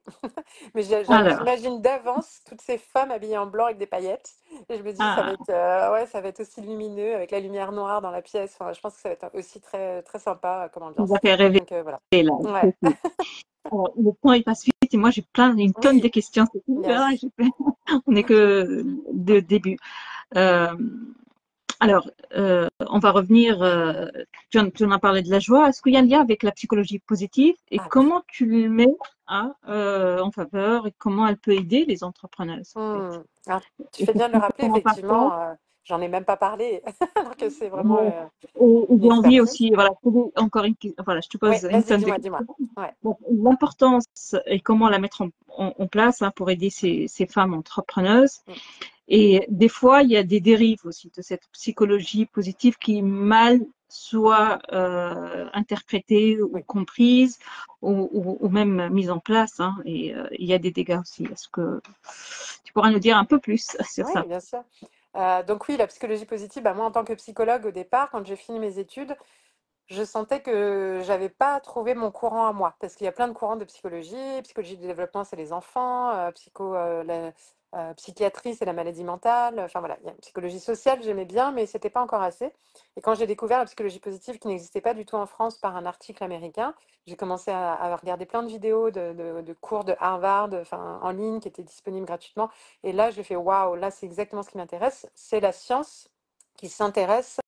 Mais Alors, j'imagine d'avance toutes ces femmes habillées en blanc avec des paillettes. Et je me dis, ah, ouais, ça va être aussi lumineux avec la lumière noire dans la pièce. Enfin, je pense que ça va être aussi très, très sympa comme tu ambiance. vas faire rêver Donc, voilà. là. Ouais. C'est sûr. Alors, le temps il passe vite et moi j'ai une tonne de Oui, questions. C'est tout. Ah, yes. on n'est que de début. Euh, alors, on va revenir. Tu en as parlé de la joie. Est-ce qu'il y a un lien avec la psychologie positive et Ah oui. comment tu le mets hein, en faveur et comment elle peut aider les entrepreneuses en fait? Alors, tu Et fais bien de le rappeler, comment pas faire. effectivement, j'en ai même pas parlé, alors que c'est vraiment Ouais. Et une j'ai envie expertise. aussi, voilà, encore voilà, je te Oui, pose une vas-y, tonne de dis-moi, questions. dis-moi. Ouais. Donc, l'importance et comment la mettre en place hein, pour aider ces femmes entrepreneuses. Mm. Et des fois, il y a des dérives aussi de cette psychologie positive qui mal soit interprétée ou Oui, comprise ou même mise en place. Hein, et il y a des dégâts aussi. Est-ce que tu pourras nous dire un peu plus sur oui, ça? bien sûr. Donc oui, la psychologie positive, bah, moi en tant que psychologue au départ, quand j'ai fini mes études, je sentais que j'avais pas trouvé mon courant à moi, parce qu'il y a plein de courants de psychologie. Psychologie du développement, c'est les enfants. Psychiatrie, c'est la maladie mentale. Enfin voilà, il y a une psychologie sociale, j'aimais bien, mais c'était pas encore assez. Et quand j'ai découvert la psychologie positive, qui n'existait pas du tout en France par un article américain, j'ai commencé à regarder plein de vidéos de cours de Harvard, enfin en ligne, qui étaient disponibles gratuitement. Et là, j'ai fait waouh, là c'est exactement ce qui m'intéresse. C'est la science qui s'intéresse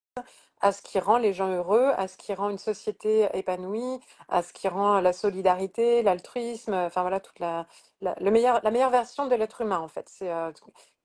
à ce qui rend les gens heureux, à ce qui rend une société épanouie, à ce qui rend la solidarité, l'altruisme, enfin voilà, toute la meilleure version de l'être humain en fait.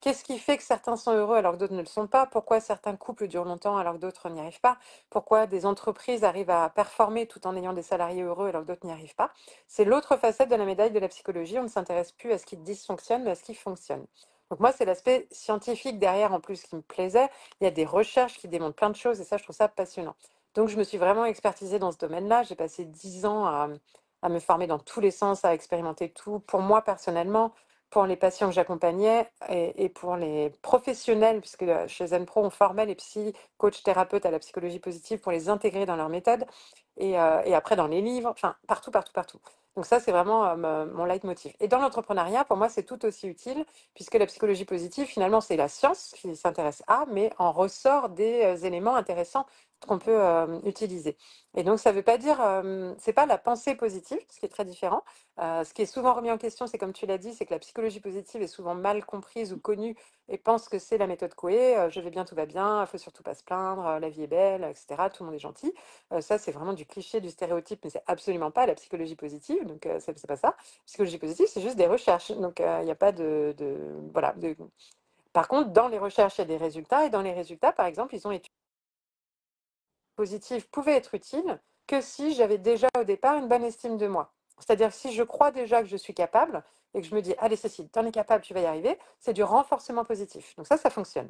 Qu'est-ce qui fait que certains sont heureux alors que d'autres ne le sont pas? Pourquoi certains couples durent longtemps alors que d'autres n'y arrivent pas? Pourquoi des entreprises arrivent à performer tout en ayant des salariés heureux alors que d'autres n'y arrivent pas? C'est l'autre facette de la médaille de la psychologie. On ne s'intéresse plus à ce qui dysfonctionne, mais à ce qui fonctionne. Donc moi, c'est l'aspect scientifique derrière en plus qui me plaisait. Il y a des recherches qui démontrent plein de choses et ça, je trouve ça passionnant. Donc je me suis vraiment expertisée dans ce domaine-là. J'ai passé 10 ans à me former dans tous les sens, à expérimenter tout, pour moi personnellement, pour les patients que j'accompagnais et pour les professionnels, puisque chez Zenpro, on formait les psy, coachs, thérapeutes à la psychologie positive pour les intégrer dans leur méthode et après dans les livres, enfin partout, partout, partout. Donc ça, c'est vraiment mon leitmotiv. Et dans l'entrepreneuriat, pour moi, c'est tout aussi utile, puisque la psychologie positive, finalement, c'est la science qui s'intéresse à, mais en ressort des éléments intéressants qu'on peut utiliser. Et donc, ça ne veut pas dire, c'est pas la pensée positive, ce qui est très différent. Ce qui est souvent remis en question, c'est comme tu l'as dit, c'est que la psychologie positive est souvent mal comprise ou connue et pense que c'est la méthode Coué, je vais bien, tout va bien, il faut surtout pas se plaindre, la vie est belle, etc. Tout le monde est gentil. Ça, c'est vraiment du cliché, du stéréotype, mais c'est absolument pas la psychologie positive. Donc, c'est pas ça. La psychologie positive, c'est juste des recherches. Donc, il n'y a pas voilà. Par contre, dans les recherches, il y a des résultats et dans les résultats, par exemple, ils ont étudié positive pouvait être utile que si j'avais déjà au départ une bonne estime de moi. C'est-à-dire que si je crois déjà que je suis capable et que je me dis, allez Cécile, tu en es capable, tu vas y arriver, c'est du renforcement positif. Donc ça fonctionne.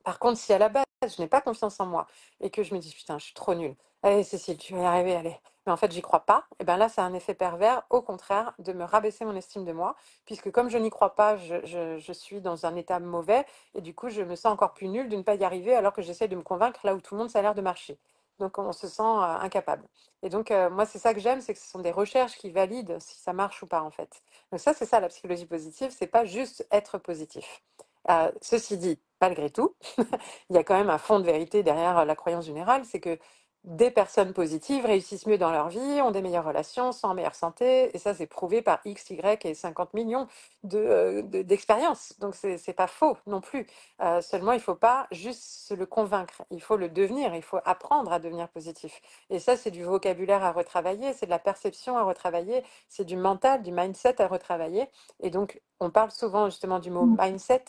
Par contre, si à la base, je n'ai pas confiance en moi et que je me dis, putain, je suis trop nulle, allez Cécile, tu vas y arriver, allez. Mais en fait, j'y crois pas, et bien là, c'est un effet pervers, au contraire, de me rabaisser mon estime de moi, puisque comme je n'y crois pas, je suis dans un état mauvais, et du coup, je me sens encore plus nulle de ne pas y arriver alors que j'essaie de me convaincre là où tout le monde, ça a l'air de marcher. Donc on se sent incapable. Et donc moi c'est ça que j'aime, c'est que ce sont des recherches qui valident si ça marche ou pas en fait. Donc ça c'est ça la psychologie positive, c'est pas juste être positif. Ceci dit, malgré tout, il y a quand même un fond de vérité derrière la croyance générale, c'est que des personnes positives réussissent mieux dans leur vie, ont des meilleures relations, sont en meilleure santé, et ça c'est prouvé par X, Y et 50 millions d'expériences. Donc c'est pas faux non plus. Seulement il faut pas juste se le convaincre, il faut le devenir, il faut apprendre à devenir positif. Et ça c'est du vocabulaire à retravailler, c'est de la perception à retravailler, c'est du mental, du mindset à retravailler. Et donc on parle souvent justement du mot mindset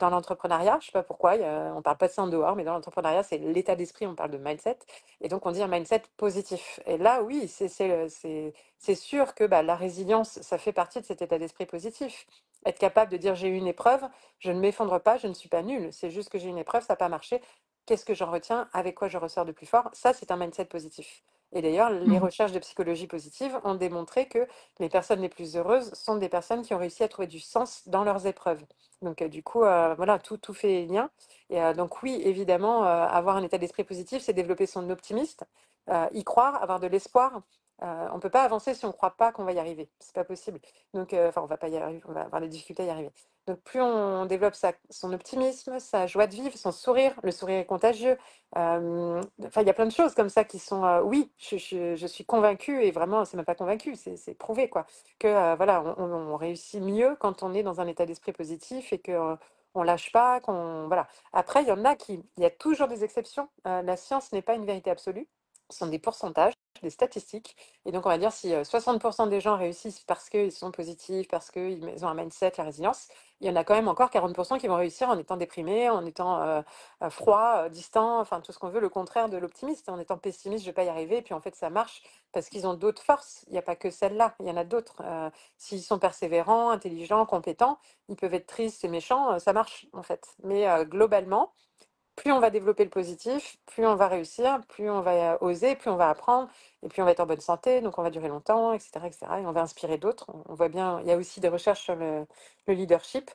dans l'entrepreneuriat. Je ne sais pas pourquoi, on ne parle pas de ça en dehors, mais dans l'entrepreneuriat, c'est l'état d'esprit, on parle de mindset. Et donc, on dit un mindset positif. Et là, oui, c'est sûr que bah, la résilience, ça fait partie de cet état d'esprit positif. Être capable de dire j'ai eu une épreuve, je ne m'effondre pas, je ne suis pas nulle. C'est juste que j'ai une épreuve, ça n'a pas marché. Qu'est-ce que j'en retiens? Avec quoi je ressors de plus fort? Ça, c'est un mindset positif. Et d'ailleurs, les recherches de psychologie positive ont démontré que les personnes les plus heureuses sont des personnes qui ont réussi à trouver du sens dans leurs épreuves. Donc, du coup, voilà, tout fait lien. Et donc, oui, évidemment, avoir un état d'esprit positif, c'est développer son optimisme, y croire, avoir de l'espoir. On ne peut pas avancer si on ne croit pas qu'on va y arriver. C'est pas possible. Donc, enfin, on va pas y arriver, on va avoir des difficultés à y arriver. Donc, plus on développe son optimisme, sa joie de vivre, son sourire, le sourire est contagieux. Enfin, il y a plein de choses comme ça qui sont, oui, je suis convaincue et vraiment, c'est même pas convaincue, c'est prouvé quoi que voilà, on réussit mieux quand on est dans un état d'esprit positif et que on lâche pas, qu'on voilà. Après, il y a toujours des exceptions. La science n'est pas une vérité absolue. Ce sont des pourcentages, des statistiques. Et donc, on va dire si 60% des gens réussissent parce qu'ils sont positifs, parce qu'ils ont un mindset, la résilience, il y en a quand même encore 40% qui vont réussir en étant déprimés, en étant froid, distant, enfin tout ce qu'on veut, le contraire de l'optimiste, en étant pessimiste, je vais pas y arriver. Et puis en fait, ça marche parce qu'ils ont d'autres forces. Il n'y a pas que celle-là, il y en a d'autres. S'ils sont persévérants, intelligents, compétents, ils peuvent être tristes et méchants, ça marche en fait. Mais globalement, plus on va développer le positif, plus on va réussir, plus on va oser, plus on va apprendre, et plus on va être en bonne santé, donc on va durer longtemps, etc., etc. Et on va inspirer d'autres. On voit bien, il y a aussi des recherches sur le leadership.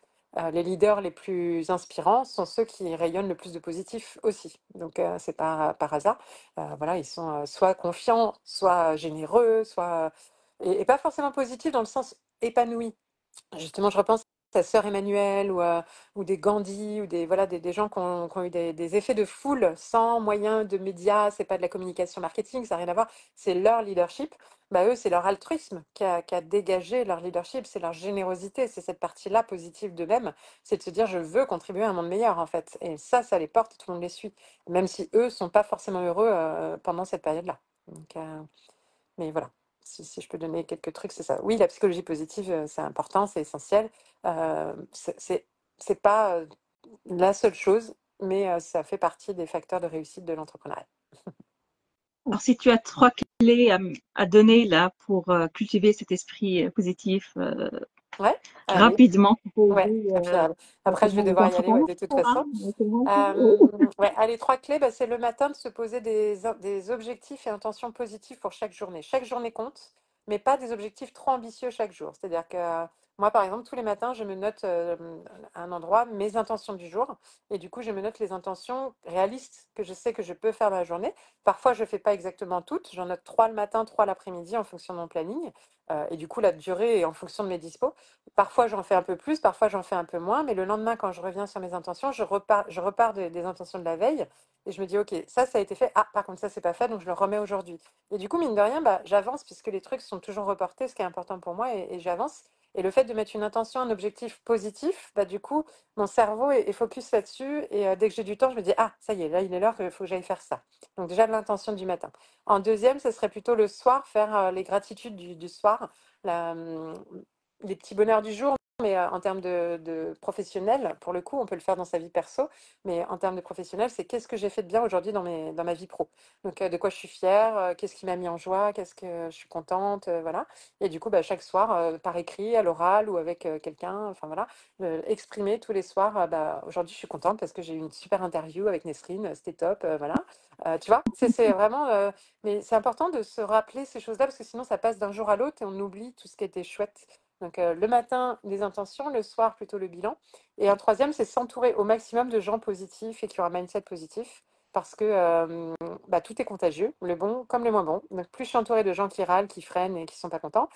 Les leaders les plus inspirants sont ceux qui rayonnent le plus de positif aussi. Donc c'est pas par hasard. Voilà, ils sont soit confiants, soit généreux, soit et pas forcément positifs dans le sens épanoui. Justement, je repense à Sœur Emmanuelle ou des Gandhi ou voilà, des gens qui ont eu des effets de foule sans moyens de médias, c'est pas de la communication marketing, ça n'a rien à voir, c'est leur leadership. Bah, eux, c'est leur altruisme qui a dégagé leur leadership, c'est leur générosité, c'est cette partie-là positive d'eux-mêmes, c'est de se dire je veux contribuer à un monde meilleur en fait. Et ça les porte, tout le monde les suit, même si eux sont pas forcément heureux pendant cette période-là. Donc, mais voilà, si je peux donner quelques trucs, c'est ça. Oui, la psychologie positive, c'est important, c'est essentiel. C'est pas la seule chose, mais ça fait partie des facteurs de réussite de l'entrepreneuriat. Alors, si tu as trois clés à donner là pour cultiver cet esprit positif Ouais, allez. rapidement pour Ouais, aider et puis après je vais notamment les devoir y aller, ouais, entrepreneurs, de toute hein, façon. notamment, oui. Ouais, les trois clés, bah, c'est le matin de se poser des objectifs et intentions positives pour chaque journée. Chaque journée compte, mais pas des objectifs trop ambitieux chaque jour. C'est-à-dire que moi, par exemple, tous les matins, je me note à un endroit mes intentions du jour. Et du coup, je me note les intentions réalistes que je sais que je peux faire dans la journée. Parfois, je ne fais pas exactement toutes. J'en note trois le matin, trois l'après-midi en fonction de mon planning. Et du coup, la durée est en fonction de mes dispos. Parfois, j'en fais un peu plus, parfois, j'en fais un peu moins. Mais le lendemain, quand je reviens sur mes intentions, je repars des intentions de la veille et je me dis, OK, ça a été fait. Ah, par contre, ça, c'est pas fait, donc je le remets aujourd'hui. Et du coup, mine de rien, bah, j'avance puisque les trucs sont toujours reportés, ce qui est important pour moi, et j'avance. Et le fait de mettre une intention, un objectif positif, bah, du coup, mon cerveau est focus là-dessus. Et dès que j'ai du temps, je me dis, ah, ça y est, là, il est l'heure, il faut que j'aille faire ça. Donc, déjà, de l'intention du matin. En deuxième, ce serait plutôt le soir, faire les gratitudes du soir. La, les petits bonheurs du jour, mais en termes de professionnel, pour le coup, on peut le faire dans sa vie perso, mais en termes de professionnel, c'est qu'est-ce que j'ai fait de bien aujourd'hui dans ma vie pro. Donc, de quoi je suis fière, qu'est-ce qui m'a mis en joie, qu'est-ce que je suis contente, voilà. Et du coup, bah, chaque soir, par écrit, à l'oral ou avec quelqu'un, enfin voilà, exprimer tous les soirs, bah, aujourd'hui, je suis contente parce que j'ai eu une super interview avec Nesrine, c'était top, voilà. Tu vois, c'est vraiment, mais c'est important de se rappeler ces choses-là parce que sinon, ça passe d'un jour à l'autre et on oublie tout ce qui était chouette. Donc, le matin, les intentions, le soir, plutôt le bilan. Et un troisième, c'est s'entourer au maximum de gens positifs et qui ont un mindset positif. Parce que bah, tout est contagieux, le bon comme le moins bon. Donc, plus je suis entourée de gens qui râlent, qui freinent et qui sont pas contents,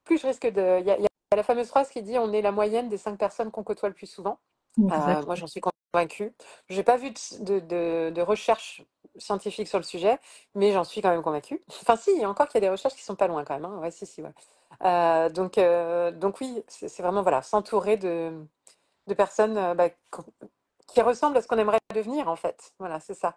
plus je risque de. Il y a la fameuse phrase qui dit on est la moyenne des 5 personnes qu'on côtoie le plus souvent. Exact. Moi, j'en suis convaincue. Je n'ai pas vu de recherche scientifique sur le sujet, mais j'en suis quand même convaincue. Enfin, si, il y a encore qu'il y a des recherches qui sont pas loin quand même, hein. Ouais, si, si, ouais. Donc oui, c'est vraiment voilà, s'entourer de personnes bah, qui ressemblent à ce qu'on aimerait devenir en fait. Voilà, c'est ça.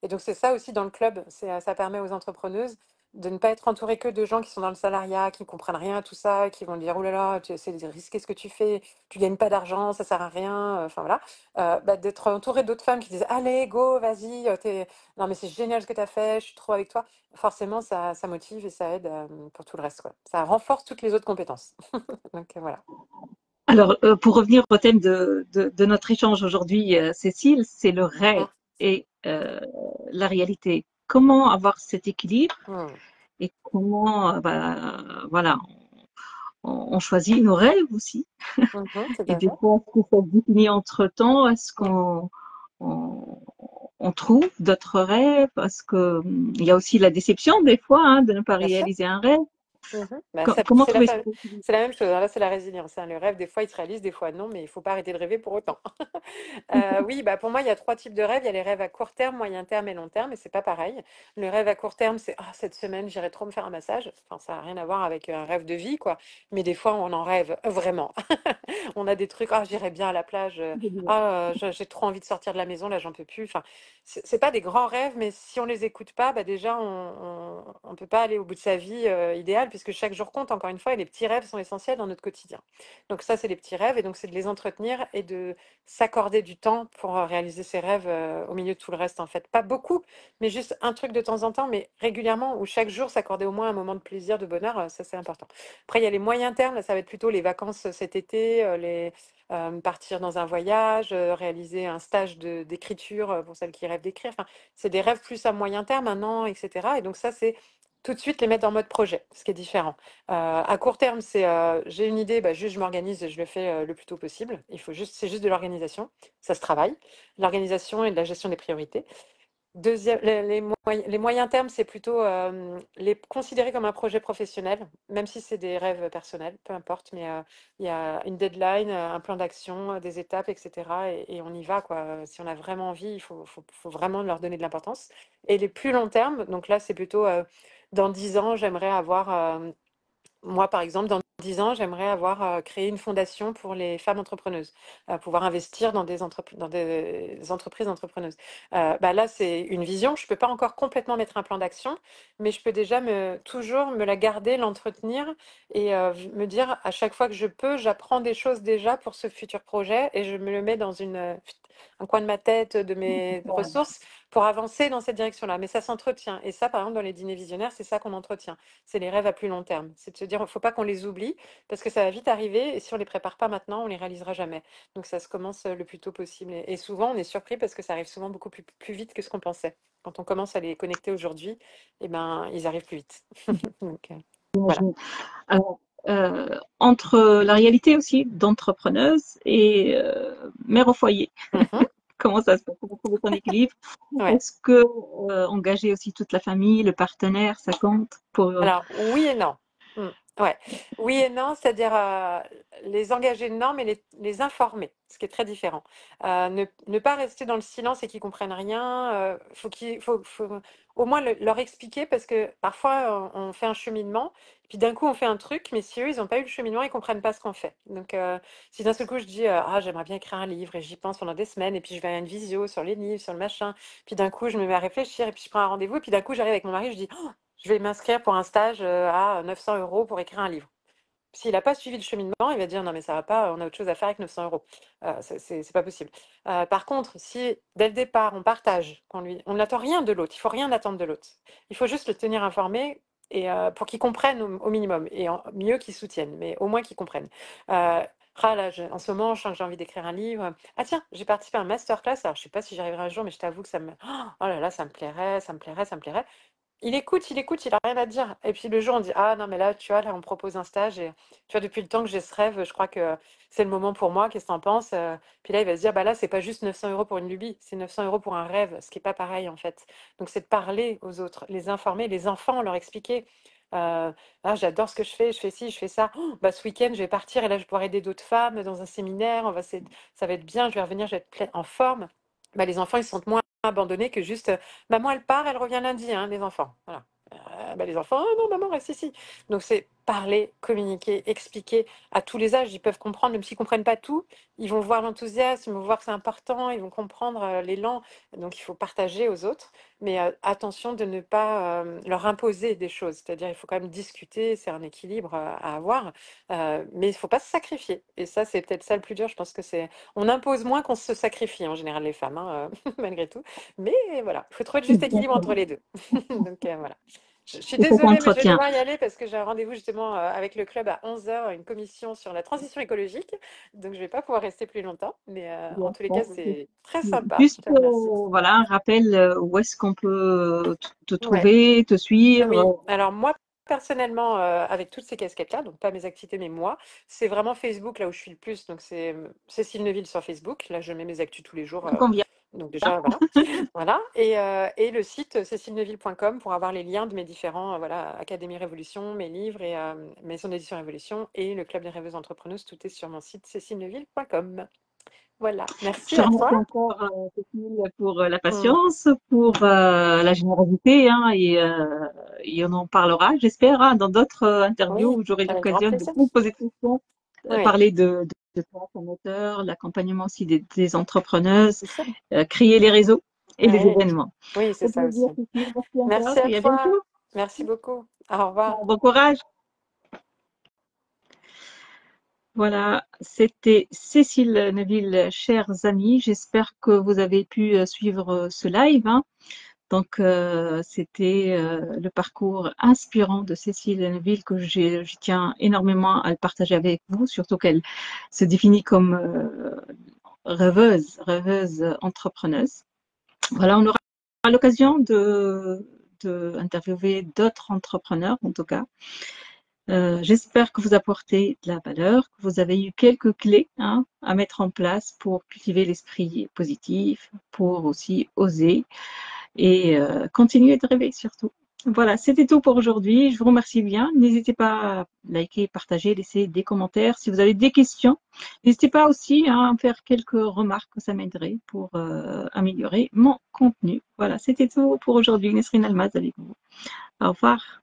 Et donc c'est ça aussi dans le club. Ça permet aux entrepreneuses de ne pas être entourées que de gens qui sont dans le salariat, qui ne comprennent rien à tout ça, qui vont dire oh là là, c'est risqué ce que tu fais, tu gagnes pas d'argent, ça sert à rien. Enfin voilà. Bah, d'être entourée d'autres femmes qui disent allez, go, vas-y, non mais c'est génial ce que tu as fait, je suis trop avec toi. Forcément, ça motive et ça aide pour tout le reste, quoi. Ça renforce toutes les autres compétences. Donc voilà. Alors, pour revenir au thème de notre échange aujourd'hui, Cécile, c'est le rêve Mm, et la réalité. Comment avoir cet équilibre mm, et comment, bah, voilà, on choisit nos rêves aussi. tout Et à des fait. fois, est-ce que ça se définit entre-temps? Est-ce Mm, on, on trouve d'autres rêves? Parce que il y a aussi la déception des fois hein, de ne pas bien sûr. réaliser un rêve. Mhm. Bah, Comment trouver cet équilibre? c'est la même chose, hein. Là, c'est la résilience, hein. Le rêve, des fois, il se réalise, des fois non, mais il faut pas arrêter de rêver pour autant. Oui, bah, pour moi, il y a trois types de rêves. Il y a les rêves à court terme, moyen terme et long terme, et c'est pas pareil. Le rêve à court terme, c'est ah, cette semaine, j'irai trop me faire un massage. Enfin, ça n'a rien à voir avec un rêve de vie, quoi. Mais des fois, on en rêve vraiment. On a des trucs, ah, j'irais bien à la plage, ah, j'ai trop envie de sortir de la maison, là, j'en peux plus. Enfin, c'est pas des grands rêves, mais si on les écoute pas, bah déjà, on peut pas aller au bout de sa vie idéale, puisque chaque jour compte, encore une fois, et les petits rêves sont essentiels dans notre quotidien. Donc ça, c'est les petits rêves, et donc c'est de les entretenir et de s'accorder du temps pour réaliser ses rêves au milieu de tout le reste, en fait. Pas beaucoup, mais juste un truc de temps en temps, mais régulièrement, ou chaque jour, s'accorder au moins un moment de plaisir, de bonheur, ça, c'est important. Après, il y a les moyens termes, là, ça va être plutôt les vacances cet été, partir dans un voyage, réaliser un stage d'écriture pour celles qui rêvent d'écrire. Enfin, c'est des rêves plus à moyen terme, un an, etc. Et donc ça, c'est tout de suite les mettre en mode projet, ce qui est différent. À court terme, c'est j'ai une idée, bah, juste je m'organise et je le fais le plus tôt possible. C'est juste de l'organisation, ça se travaille. L'organisation et de la gestion des priorités. Deuxième, les moyens termes, c'est plutôt les considérer comme un projet professionnel, même si c'est des rêves personnels, peu importe, mais il y a une deadline, un plan d'action, des étapes, etc. Et on y va, quoi. Si on a vraiment envie, il faut vraiment leur donner de l'importance. Et les plus longs termes, donc là, c'est plutôt dans 10 ans, j'aimerais avoir, moi par exemple, dans 10 ans, j'aimerais avoir créé une fondation pour les femmes entrepreneuses, pouvoir investir dans dans des entreprises entrepreneuses. Bah là, c'est une vision. Je ne peux pas encore complètement mettre un plan d'action, mais je peux déjà toujours me la garder, l'entretenir et me dire à chaque fois que je peux, j'apprends des choses déjà pour ce futur projet et je me le mets dans un coin de ma tête, de mes ressources pour avancer dans cette direction-là. Mais ça s'entretient. Et ça, par exemple, dans les dîners visionnaires, c'est ça qu'on entretient. C'est les rêves à plus long terme. C'est de se dire, il ne faut pas qu'on les oublie parce que ça va vite arriver et si on ne les prépare pas maintenant, on ne les réalisera jamais. Donc ça se commence le plus tôt possible. Et souvent, on est surpris parce que ça arrive souvent beaucoup plus vite que ce qu'on pensait. Quand on commence à les connecter aujourd'hui, eh ben, ils arrivent plus vite. Donc, voilà. Alors, entre la réalité aussi d'entrepreneuse et mère au foyer, Mhm. comment ça se passe? Comment trouver son équilibre? Ouais. Est-ce que engager aussi toute la famille, le partenaire, ça compte pour Alors, oui et non. Mm. Ouais. Oui et non, c'est-à-dire les engager, non, mais les informer, ce qui est très différent. Ne pas rester dans le silence et qu'ils comprennent rien. Faut au moins leur expliquer parce que parfois on fait un cheminement, puis d'un coup on fait un truc, mais si eux ils n'ont pas eu le cheminement, ils comprennent pas ce qu'on fait. Donc si d'un seul coup je dis ah j'aimerais bien écrire un livre et j'y pense pendant des semaines et puis je vais à une visio sur les livres, sur le machin, puis d'un coup je me mets à réfléchir et puis je prends un rendez-vous et puis d'un coup j'arrive avec mon mari, je dis je vais m'inscrire pour un stage à 900 euros pour écrire un livre. S'il n'a pas suivi le cheminement, il va dire non mais ça va pas, on a autre chose à faire avec 900 euros. C'est pas possible. Par contre, si dès le départ on partage, on n'attend rien de l'autre, il faut rien attendre de l'autre. Il faut juste le tenir informé et pour qu'il comprenne au minimum et mieux qu'il soutienne, mais au moins qu'il comprenne. Là, en ce moment, je sens que j'ai envie d'écrire un livre. Ah tiens, j'ai participé à un masterclass. Alors, je sais pas si j'y arriverai un jour, mais je t'avoue que oh là là, ça me plairait, ça me plairait, ça me plairait. Il écoute, il a rien à dire. Et puis le jour, on dit, ah non, mais là, tu vois, là, on me propose un stage. Et tu vois, depuis le temps que j'ai ce rêve, je crois que c'est le moment pour moi. Qu'est-ce que t'en penses? Puis là, il va se dire, bah là, c'est pas juste 900 euros pour une lubie, c'est 900 euros pour un rêve, ce qui est pas pareil, en fait. Donc, c'est de parler aux autres, les informer, les enfants, leur expliquer. Ah, j'adore ce que je fais ci, je fais ça. Oh, bah, ce week-end, je vais partir et là, je vais pouvoir aider d'autres femmes dans un séminaire. Ça va être bien, je vais revenir, je vais être en forme. Bah, les enfants, ils sont moins abandonnés que juste maman, elle part, elle revient lundi, hein, les enfants. Voilà. Bah, les enfants, ah non, maman, reste ici. Donc, c'est parler, communiquer, expliquer à tous les âges. Ils peuvent comprendre, même s'ils ne comprennent pas tout, ils vont voir l'enthousiasme, ils vont voir que c'est important, ils vont comprendre l'élan. Donc, il faut partager aux autres. Mais attention de ne pas leur imposer des choses. C'est-à-dire, il faut quand même discuter, c'est un équilibre à avoir. Mais il ne faut pas se sacrifier. Et ça, c'est peut-être ça le plus dur. Je pense que c'est. On impose moins qu'on se sacrifie en général, les femmes, hein, malgré tout. Mais voilà, il faut trouver le juste équilibre entre les deux. Donc voilà. Je suis et cet désolée, mais je vais entretien? devoir y aller parce que j'ai un rendez-vous justement avec le club à 11 heures, une commission sur la transition écologique. Donc je ne vais pas pouvoir rester plus longtemps. Mais en tous les cas, c'est très sympa. Je Juste, te remercie. voilà, un rappel, où est-ce qu'on peut te Ouais. trouver, te Oui, suivre? alors moi, personnellement, avec toutes ces casquettes-là, donc pas mes activités, mais moi, c'est vraiment Facebook là où je suis le plus. Donc c'est Cécile Neuville sur Facebook. Là, je mets mes actus tous les jours. Ça convient. Donc déjà, voilà. Voilà. Et le site cécileneuville.com pour avoir les liens de mes différents, voilà, Académie Révolution, mes livres et Maison d'édition Révolution et le Club des rêveuses entrepreneuses. Tout est sur mon site cécileneuville.com. Voilà. Je Merci te à remercie toi. encore, Cécile, pour la Mm. patience, pour la générosité, hein, et on en parlera, j'espère, hein, dans d'autres interviews Oui, où j'aurai avec grand l'occasion de plaisir. vous poser des questions, Oui, parler de toi, ton auteur, l'accompagnement aussi des entrepreneuses, c'est ça. créer les réseaux et les Oui, événements. oui, c'est Au ça aussi. plaisir, Cécile. Merci encore Merci à et à toi. bientôt. Merci beaucoup. Au revoir. Bon courage. Voilà, c'était Cécile Neville, chers amis. J'espère que vous avez pu suivre ce live, hein. Donc, c'était le parcours inspirant de Cécile Neville que je tiens énormément à le partager avec vous, surtout qu'elle se définit comme rêveuse entrepreneuse. Voilà, on aura l'occasion de interviewer d'autres entrepreneurs, en tout cas. J'espère que vous apportez de la valeur, que vous avez eu quelques clés, hein, à mettre en place pour cultiver l'esprit positif, pour aussi oser et continuer de rêver surtout. Voilà, c'était tout pour aujourd'hui. Je vous remercie bien. N'hésitez pas à liker, partager, laisser des commentaires. Si vous avez des questions, n'hésitez pas aussi à faire quelques remarques, ça m'aiderait pour améliorer mon contenu. Voilà, c'était tout pour aujourd'hui. Nesrine Almaz avec vous. Au revoir.